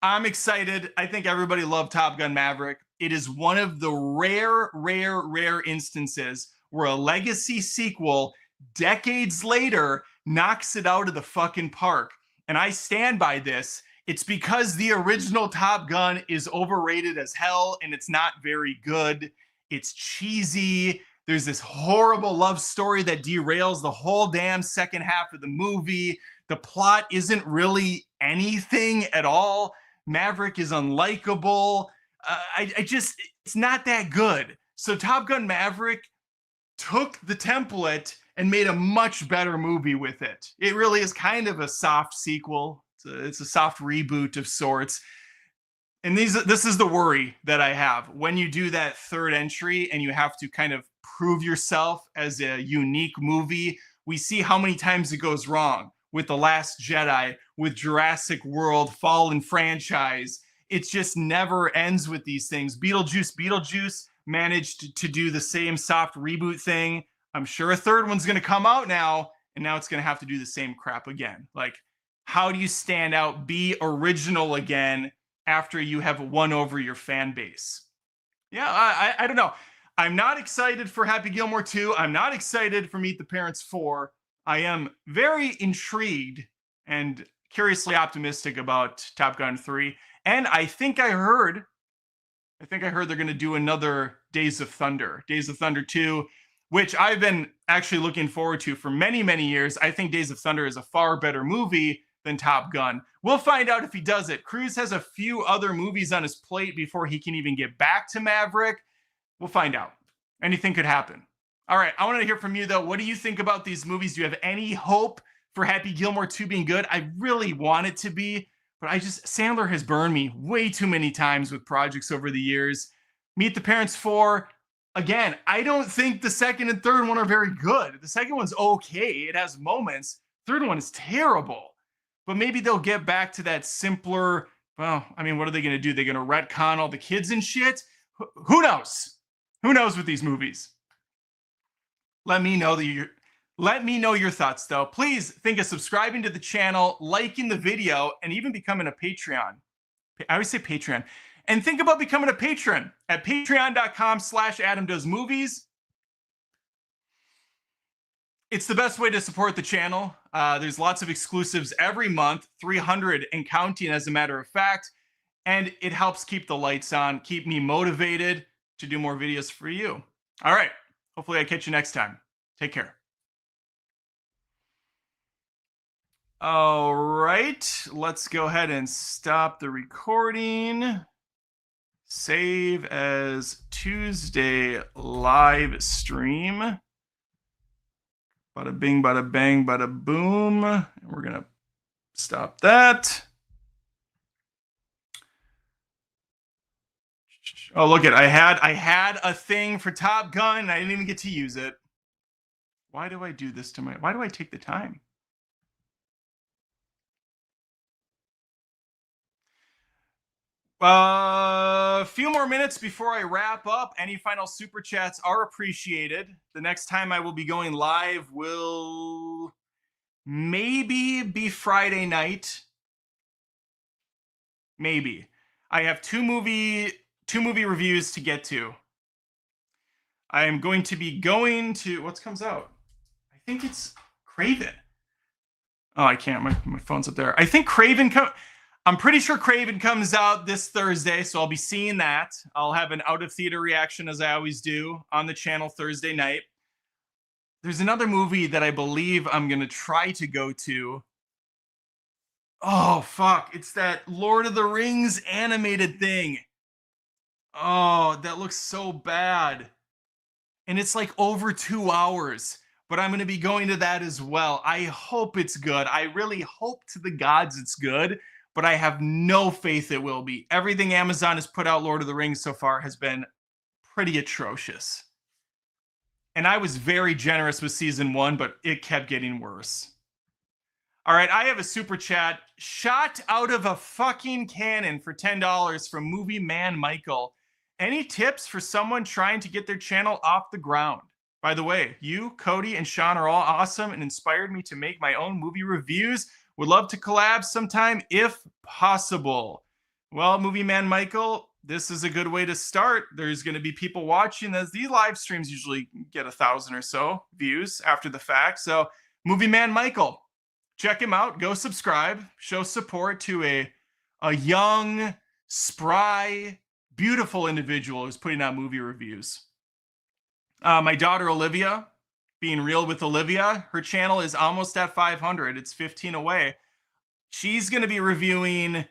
S1: I'm excited. I think everybody loved Top Gun Maverick. It is one of the rare instances where a legacy sequel decades later knocks it out of the fucking park. And I stand by this. It's because the original Top Gun is overrated as hell and it's not very good. It's cheesy. There's this horrible love story that derails the whole damn second half of the movie. The plot isn't really anything at all. Maverick is unlikable. It's not that good. So Top Gun Maverick took the template and made a much better movie with it. It really is kind of a soft sequel. It's a soft reboot of sorts. And this is the worry that I have. When you do that third entry and you have to kind of prove yourself as a unique movie, we see how many times it goes wrong with The Last Jedi, with Jurassic World, Fallen franchise. It just never ends with these things. Beetlejuice managed to do the same soft reboot thing. I'm sure a third one's going to come out now, and now it's going to have to do the same crap again. Like, how do you stand out, be original again after you have won over your fan base? Yeah, I don't know. I'm not excited for Happy Gilmore 2. I'm not excited for Meet the Parents 4. I am very intrigued and curiously optimistic about Top Gun 3. And I think I heard they're going to do another Days of Thunder 2, which I've been actually looking forward to for many years. I think Days of Thunder is a far better movie than Top Gun. We'll find out if he does it. Cruise has a few other movies on his plate before he can even get back to Maverick. We'll find out. Anything could happen. All right, I want to hear from you, though. What do you think about these movies? Do you have any hope for Happy Gilmore 2 being good? I really want it to be, but Sandler has burned me way too many times with projects over the years. Meet the Parents 4, again, I don't think the second and third one are very good. The second one's okay. It has moments. Third one is terrible. But maybe they'll get back to that simpler, well, I mean, what are they going to do? They're going to retcon all the kids and shit? Who knows? Who knows with these movies? Let me know your thoughts, though. Please think of subscribing to the channel, liking the video, and even becoming a Patreon. I always say Patreon. And think about becoming a patron at patreon.com/AdamDoesMovies. It's the best way to support the channel. There's lots of exclusives every month, 300 and counting as a matter of fact. And it helps keep the lights on, keep me motivated to do more videos for you. All right. Hopefully I catch you next time. Take care. All right. Let's go ahead and stop the recording. Save as Tuesday live stream. Bada bing, bada bang, bada boom. And we're going to stop that. Oh, look at I had a thing for Top Gun and I didn't even get to use it. Why do I do this to my, why do I take the time? A few more minutes before I wrap up. Any final super chats are appreciated. The next time I will be going live will maybe be Friday night. Maybe. I have two movie reviews to get to. I am going to be going to, what comes out? I think it's Craven. Oh, I can't. My phone's up there. I think I'm pretty sure Craven comes out this Thursday, so I'll be seeing that. I'll have an out of theater reaction, as I always do, on the channel Thursday night. There's another movie that I believe I'm going to try to go to. Oh, fuck. It's that Lord of the Rings animated thing. Oh, that looks so bad. And it's like over 2 hours. But I'm going to be going to that as well. I hope it's good. I really hope to the gods it's good. But I have no faith it will be. Everything Amazon has put out Lord of the Rings so far has been pretty atrocious. And I was very generous with season 1, but it kept getting worse. All right, I have a super chat. Shot out of a fucking cannon for $10 from Movie Man Michael. Any tips for someone trying to get their channel off the ground? By the way, you, Cody, and Sean are all awesome and inspired me to make my own movie reviews. Would love to collab sometime if possible. Well, Movie Man Michael, this is a good way to start. There's going to be people watching, as these live streams usually get 1,000 or so views after the fact. So, Movie Man Michael, check him out. Go subscribe. Show support to a young, spry, beautiful individual who's putting out movie reviews. My daughter Olivia, Being Real with Olivia, her channel is almost at 500. It's 15 away. She's going to be reviewing,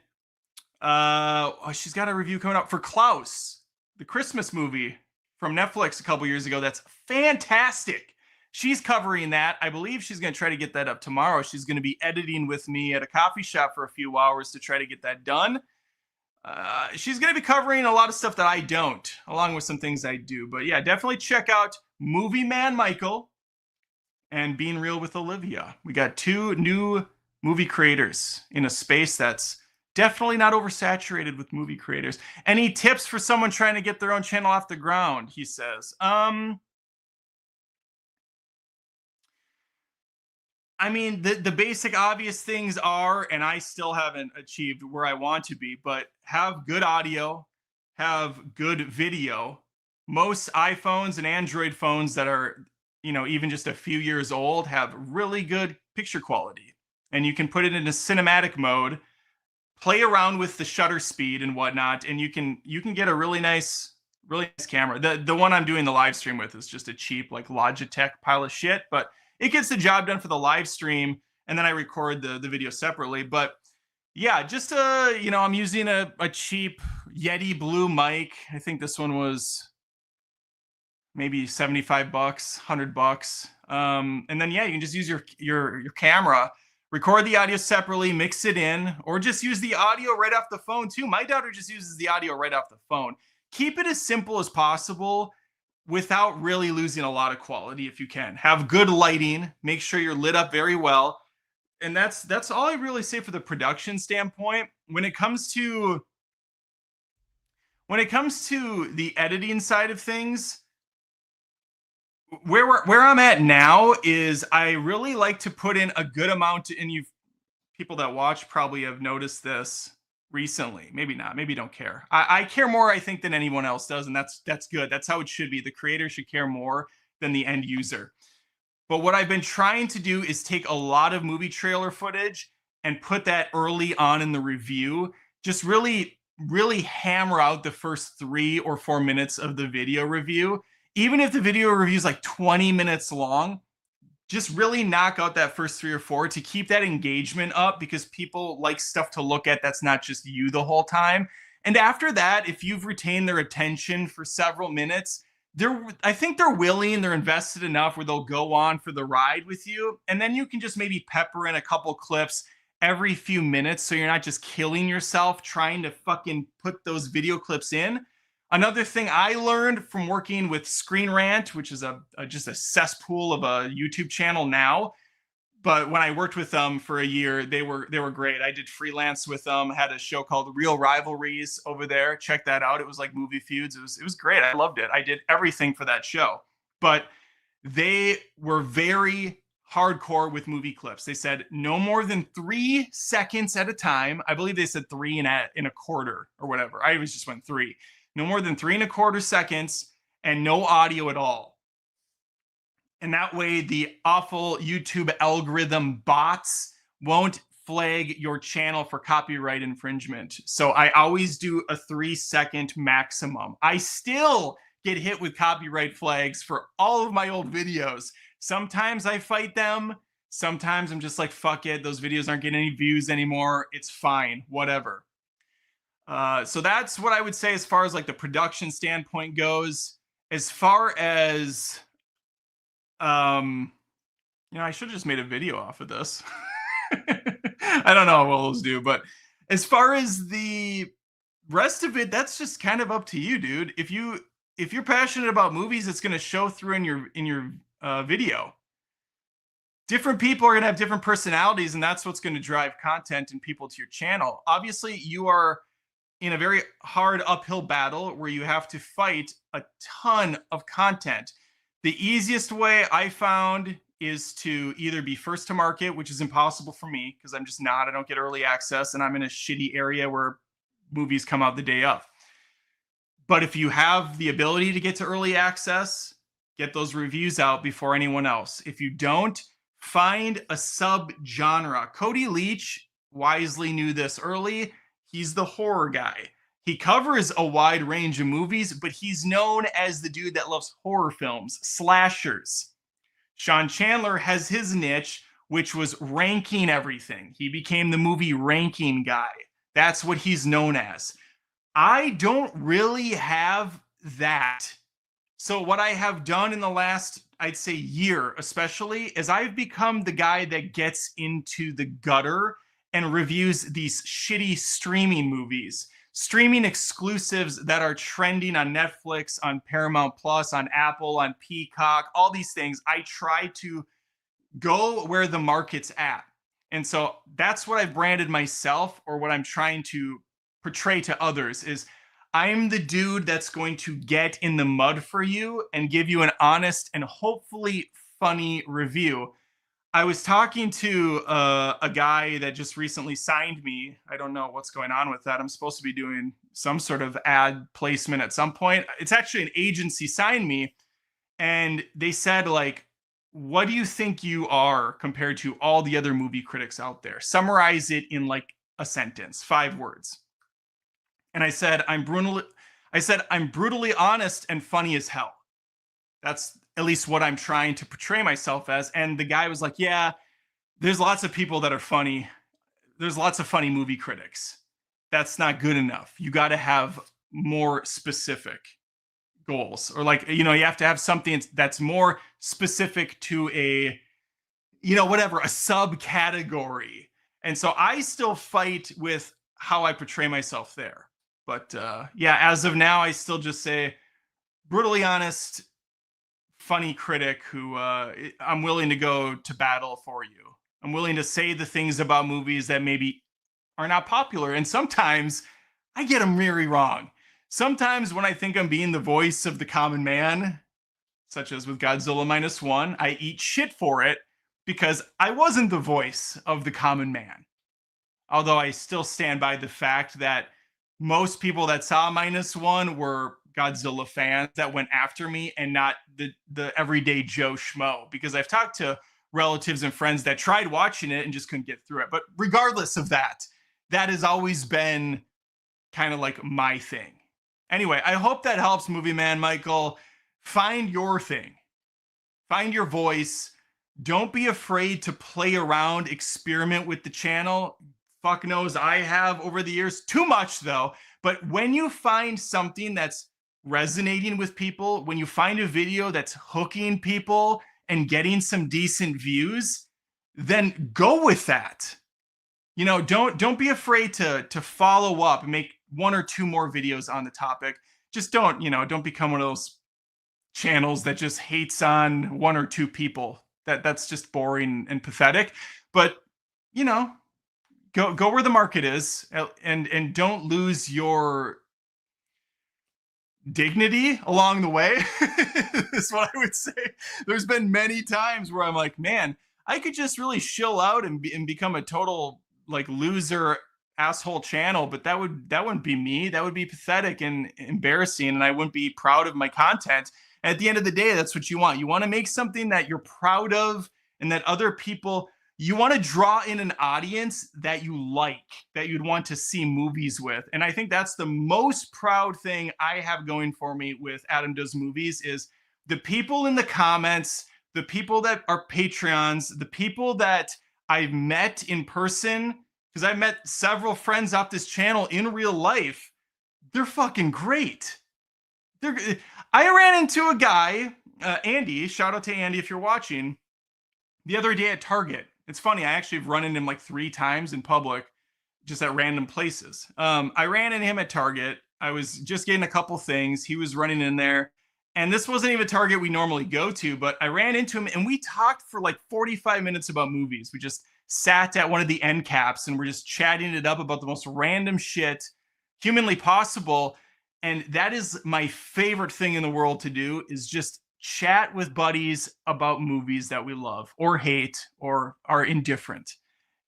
S1: she's got a review coming up for Klaus, the Christmas movie from Netflix a couple years ago. That's fantastic. She's covering that. I believe she's going to try to get that up tomorrow. She's going to be editing with me at a coffee shop for a few hours to try to get that done. She's going to be covering a lot of stuff that I don't, along with some things I do. But yeah, definitely check out Movie Man Michael and Being Real with Olivia. We got 2 new movie creators in a space that's definitely not oversaturated with movie creators. Any tips for someone trying to get their own channel off the ground? He says. I mean, the basic obvious things are, and I still haven't achieved where I want to be, but have good audio, have good video. Most iPhones and Android phones that are, even just a few years old have really good picture quality. And you can put it into cinematic mode, play around with the shutter speed and whatnot, and you can get a really nice camera. The one I'm doing the live stream with is just a cheap, like, Logitech pile of shit, but it gets the job done for the live stream, and then I record the video separately. But yeah, just I'm using a cheap Yeti Blue mic. I think this one was maybe $75, $100. And then yeah, you can just use your camera, record the audio separately, mix it in, or just use the audio right off the phone too. My daughter just uses the audio right off the phone. Keep it as simple as possible, without really losing a lot of quality if you can. Have good lighting, make sure you're lit up very well. And that's all I really say for the production standpoint. When it comes to the editing side of things, where I'm at now is I really like to put in a good amount, and people that watch probably have noticed this recently. Maybe not, maybe don't care. I care more, I think, than anyone else does, and that's good. That's how it should be. The creator should care more than the end user. But what I've been trying to do is take a lot of movie trailer footage and put that early on in the review. Just really hammer out the first 3 or 4 minutes of the video review. Even if the video review is like 20 minutes long, just really knock out that first 3 or 4 to keep that engagement up, because people like stuff to look at that's not just you the whole time. And after that, if you've retained their attention for several minutes, I think they're willing, they're invested enough where they'll go on for the ride with you. And then you can just maybe pepper in a couple clips every few minutes, so you're not just killing yourself trying to fucking put those video clips in. Another thing I learned from working with Screen Rant, which is just a cesspool of a YouTube channel now, but when I worked with them for a year, they were great. I did freelance with them. Had a show called Real Rivalries over there. Check that out. It was like movie feuds. It was great. I loved it. I did everything for that show. But they were very hardcore with movie clips. They said no more than 3 seconds at a time. I believe they said 3 in a quarter or whatever. I always just went 3. No more than 3 1/4 seconds and no audio at all. And that way the awful YouTube algorithm bots won't flag your channel for copyright infringement. So I always do a 3-second maximum. I still get hit with copyright flags for all of my old videos. Sometimes I fight them. Sometimes I'm just like, fuck it. Those videos aren't getting any views anymore. It's fine, whatever. So that's what I would say as far as like the production standpoint goes. As far as, I should have just made a video off of this. I don't know how well those do, but as far as the rest of it, that's just kind of up to you, dude. If you're passionate about movies, it's going to show through in your video. Different people are going to have different personalities, and that's what's going to drive content and people to your channel. Obviously, you are in a very hard uphill battle where you have to fight a ton of content. The easiest way I found is to either be first to market, which is impossible for me because I'm just not. I don't get early access, and I'm in a shitty area where movies come out the day of. But if you have the ability to get to early access, get those reviews out before anyone else. If you don't, find a sub-genre. Cody Leach wisely knew this early. He's the horror guy. He covers a wide range of movies, but he's known as the dude that loves horror films, slashers. Sean Chandler has his niche, which was ranking everything. He became the movie ranking guy. That's what he's known as. I don't really have that. So what I have done in the last, I'd say year especially, is I've become the guy that gets into the gutter and reviews these shitty streaming movies, streaming exclusives that are trending on Netflix, on Paramount Plus, on Apple, on Peacock, all these things. I try to go where the market's at. And so that's what I've branded myself, or what I'm trying to portray to others, is I'm the dude that's going to get in the mud for you and give you an honest and hopefully funny review. I was talking to a guy that just recently signed me. I don't know what's going on with that. I'm supposed to be doing some sort of ad placement at some point. It's actually an agency signed me, and they said, like, what do you think you are compared to all the other movie critics out there? Summarize it in like a sentence, 5 words. And I said, I'm brutally honest and funny as hell. That's at least what I'm trying to portray myself as. And the guy was like, yeah, there's lots of people that are funny. There's lots of funny movie critics. That's not good enough. You got to have more specific goals, or like, you have to have something that's more specific to a, whatever, a subcategory. And so I still fight with how I portray myself there. But yeah, as of now, I still just say brutally honest, funny critic who I'm willing to go to battle for you. I'm willing to say the things about movies that maybe are not popular. And sometimes I get them very wrong. Sometimes when I think I'm being the voice of the common man, such as with Godzilla -1, I eat shit for it because I wasn't the voice of the common man. Although I still stand by the fact that most people that saw -1 were Godzilla fans that went after me, and not the everyday Joe Schmo, because I've talked to relatives and friends that tried watching it and just couldn't get through it. But regardless of that, that has always been kind of like my thing. Anyway, I hope that helps, Movie Man Michael. Find your thing. Find your voice. Don't be afraid to play around, experiment with the channel. Fuck knows I have over the years. Too much, though. But when you find something that's resonating with people, when you find a video that's hooking people and getting some decent views, then go with that. Don't be afraid to follow up and make 1 or 2 more videos on the topic. just don't become one of those channels that just hates on one or two people. That's just boring and pathetic. But you know, go where the market is, and don't lose your dignity along the way. Is what I would say. There's been many times where I'm like, man, I could just really chill out and become a total like loser asshole channel, but that wouldn't be me. That would be pathetic and embarrassing, and I wouldn't be proud of my content. At the end of the day, that's what you want. You want to make something that you're proud of, and that other people, you want to draw in an audience that you like, that you'd want to see movies with. And I think that's the most proud thing I have going for me with Adam Does Movies is the people in the comments, the people that are Patreons, the people that I've met in person, because I met several friends off this channel in real life. They're fucking great. I ran into a guy, Andy, shout out to Andy if you're watching, the other day at Target. It's funny, I actually have run into him like 3 times in public, just at random places. I ran into him at Target. I was just getting a couple things. He was running in there. And this wasn't even a Target we normally go to, but I ran into him and we talked for like 45 minutes about movies. We just sat at one of the end caps and we're just chatting it up about the most random shit humanly possible. And that is my favorite thing in the world to do, is just chat with buddies about movies that we love or hate or are indifferent.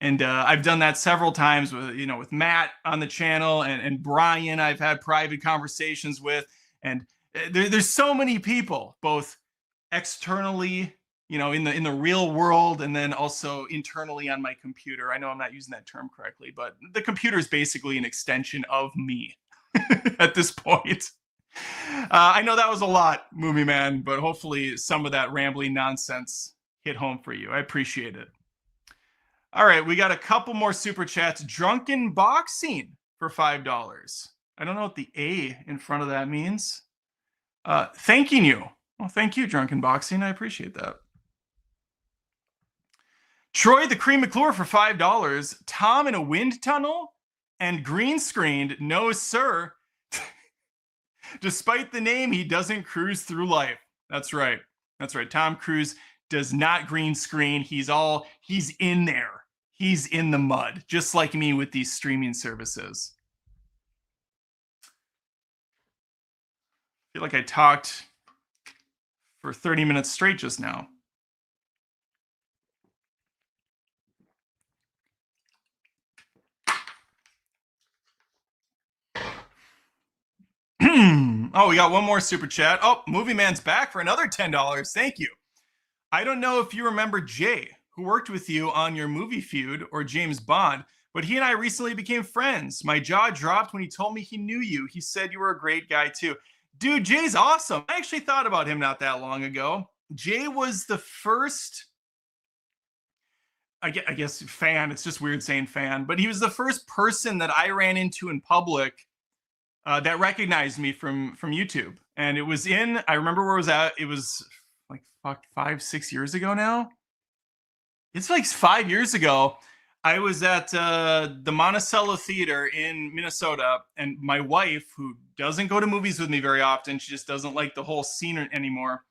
S1: And I've done that several times with Matt on the channel, and Brian I've had private conversations with. And there's so many people, both externally, in the real world, and then also internally on my computer. I know I'm not using that term correctly, but the computer is basically an extension of me at this point. I know that was a lot, Movie Man, but hopefully some of that rambling nonsense hit home for you. I appreciate it. All right, we got a couple more super chats. Drunken Boxing for $5. I don't know what the A in front of that means. Thanking you. Well, thank you, Drunken Boxing. I appreciate that. Troy the Cream McClure for $5. Tom in a wind tunnel and green screened. No, sir. Despite the name, he doesn't cruise through life. That's right. That's right. Tom Cruise does not green screen. He's in there. He's in the mud, just like me with these streaming services. I feel like I talked for 30 minutes straight just now. Oh, we got one more super chat. Oh, Movie Man's back for another $10. Thank you. I don't know if you remember Jay, who worked with you on your movie feud, or James Bond, but he and I recently became friends. My jaw dropped when he told me he knew you. He said you were a great guy too. Dude, Jay's awesome. I actually thought about him not that long ago. Jay was the first, I guess fan. It's just weird saying fan, but he was the first person that I ran into in public that recognized me from YouTube. And it was I remember where it was at. It was like 5-6 years ago now. It's like 5 years ago. I was at the Monticello Theater in Minnesota, and my wife, who doesn't go to movies with me very often, she just doesn't like the whole scene anymore.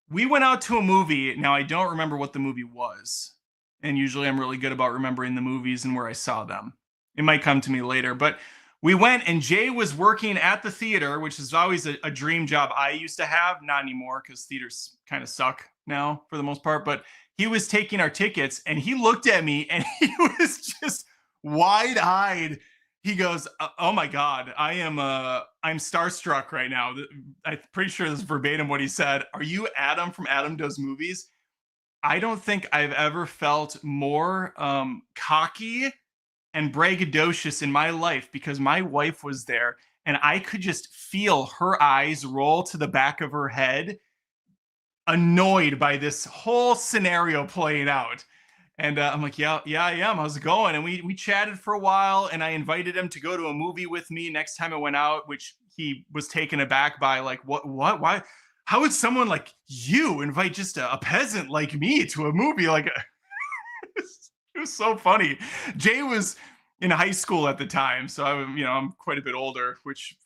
S1: We went out to a movie. Now, I don't remember what the movie was. And usually I'm really good about remembering the movies and where I saw them. It might come to me later, but we went, and Jay was working at the theater, which is always a dream job I used to have. Not anymore, because theaters kind of suck now for the most part. But he was taking our tickets, and he looked at me, and he was just wide-eyed. He goes, "Oh my God, I'm starstruck right now." I'm pretty sure this is verbatim what he said. "Are you Adam from Adam Does Movies?" I don't think I've ever felt more cocky and braggadocious in my life, because my wife was there, and I could just feel her eyes roll to the back of her head, annoyed by this whole scenario playing out. And I'm like, yeah, I am. How's it going? And we chatted for a while, and I invited him to go to a movie with me next time I went out, which he was taken aback by. Like, what, why? How would someone like you invite just a peasant like me to a movie? Like, it was so funny. Jay was in high school at the time. So I'm quite a bit older, which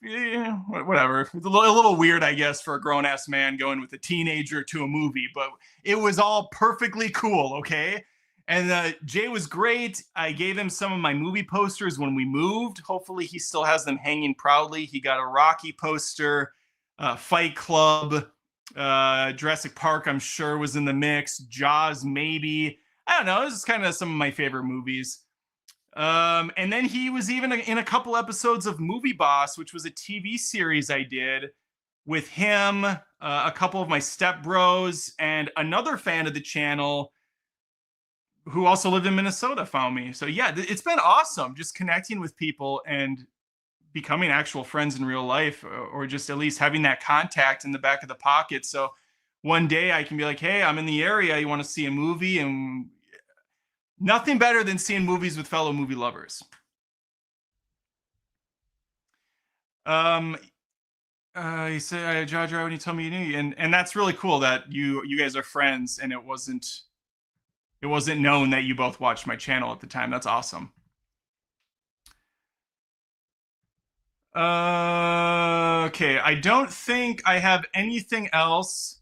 S1: whatever. It's a little weird, I guess, for a grown ass man going with a teenager to a movie, but it was all perfectly cool. Okay. And Jay was great. I gave him some of my movie posters when we moved. Hopefully, he still has them hanging proudly. He got a Rocky poster, Fight Club, Jurassic Park, I'm sure, was in the mix. Jaws, maybe. I don't know. This is kind of some of my favorite movies. And then he was even in a couple episodes of Movie Boss, which was a TV series I did with him, a couple of my step bros, and another fan of the channel who also lived in Minnesota found me. So yeah, it's been awesome just connecting with people and becoming actual friends in real life, or just at least having that contact in the back of the pocket. So one day I can be like, hey, I'm in the area. You want to see a movie? And nothing better than seeing movies with fellow movie lovers. He said, Jar Jar, when you told me you knew, and that's really cool that you guys are friends, and it wasn't known that you both watched my channel at the time. That's awesome. Okay, I don't think I have anything else.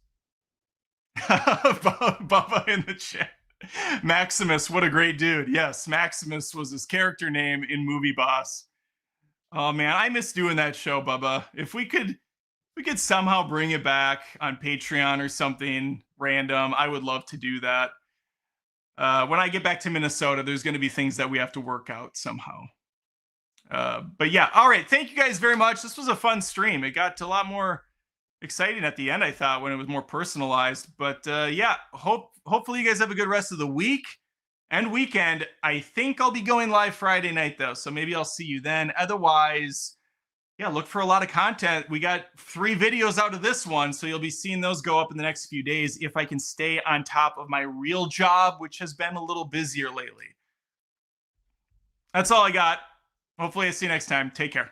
S1: Bubba in the chat. Maximus, what a great dude. Yes, Maximus was his character name in Movie Boss. Oh man, I miss doing that show, Bubba. If we could somehow bring it back on Patreon or something random, I would love to do that. When I get back to Minnesota, there's going to be things that we have to work out somehow. But yeah, all right. Thank you guys very much. This was a fun stream. It got a lot more exciting at the end, I thought, when it was more personalized. But yeah, hopefully you guys have a good rest of the week and weekend. I think I'll be going live Friday night though, so maybe I'll see you then. Otherwise, yeah, look for a lot of content. We got 3 videos out of this one, so you'll be seeing those go up in the next few days if I can stay on top of my real job, which has been a little busier lately. That's all I got. Hopefully I see you next time. Take care.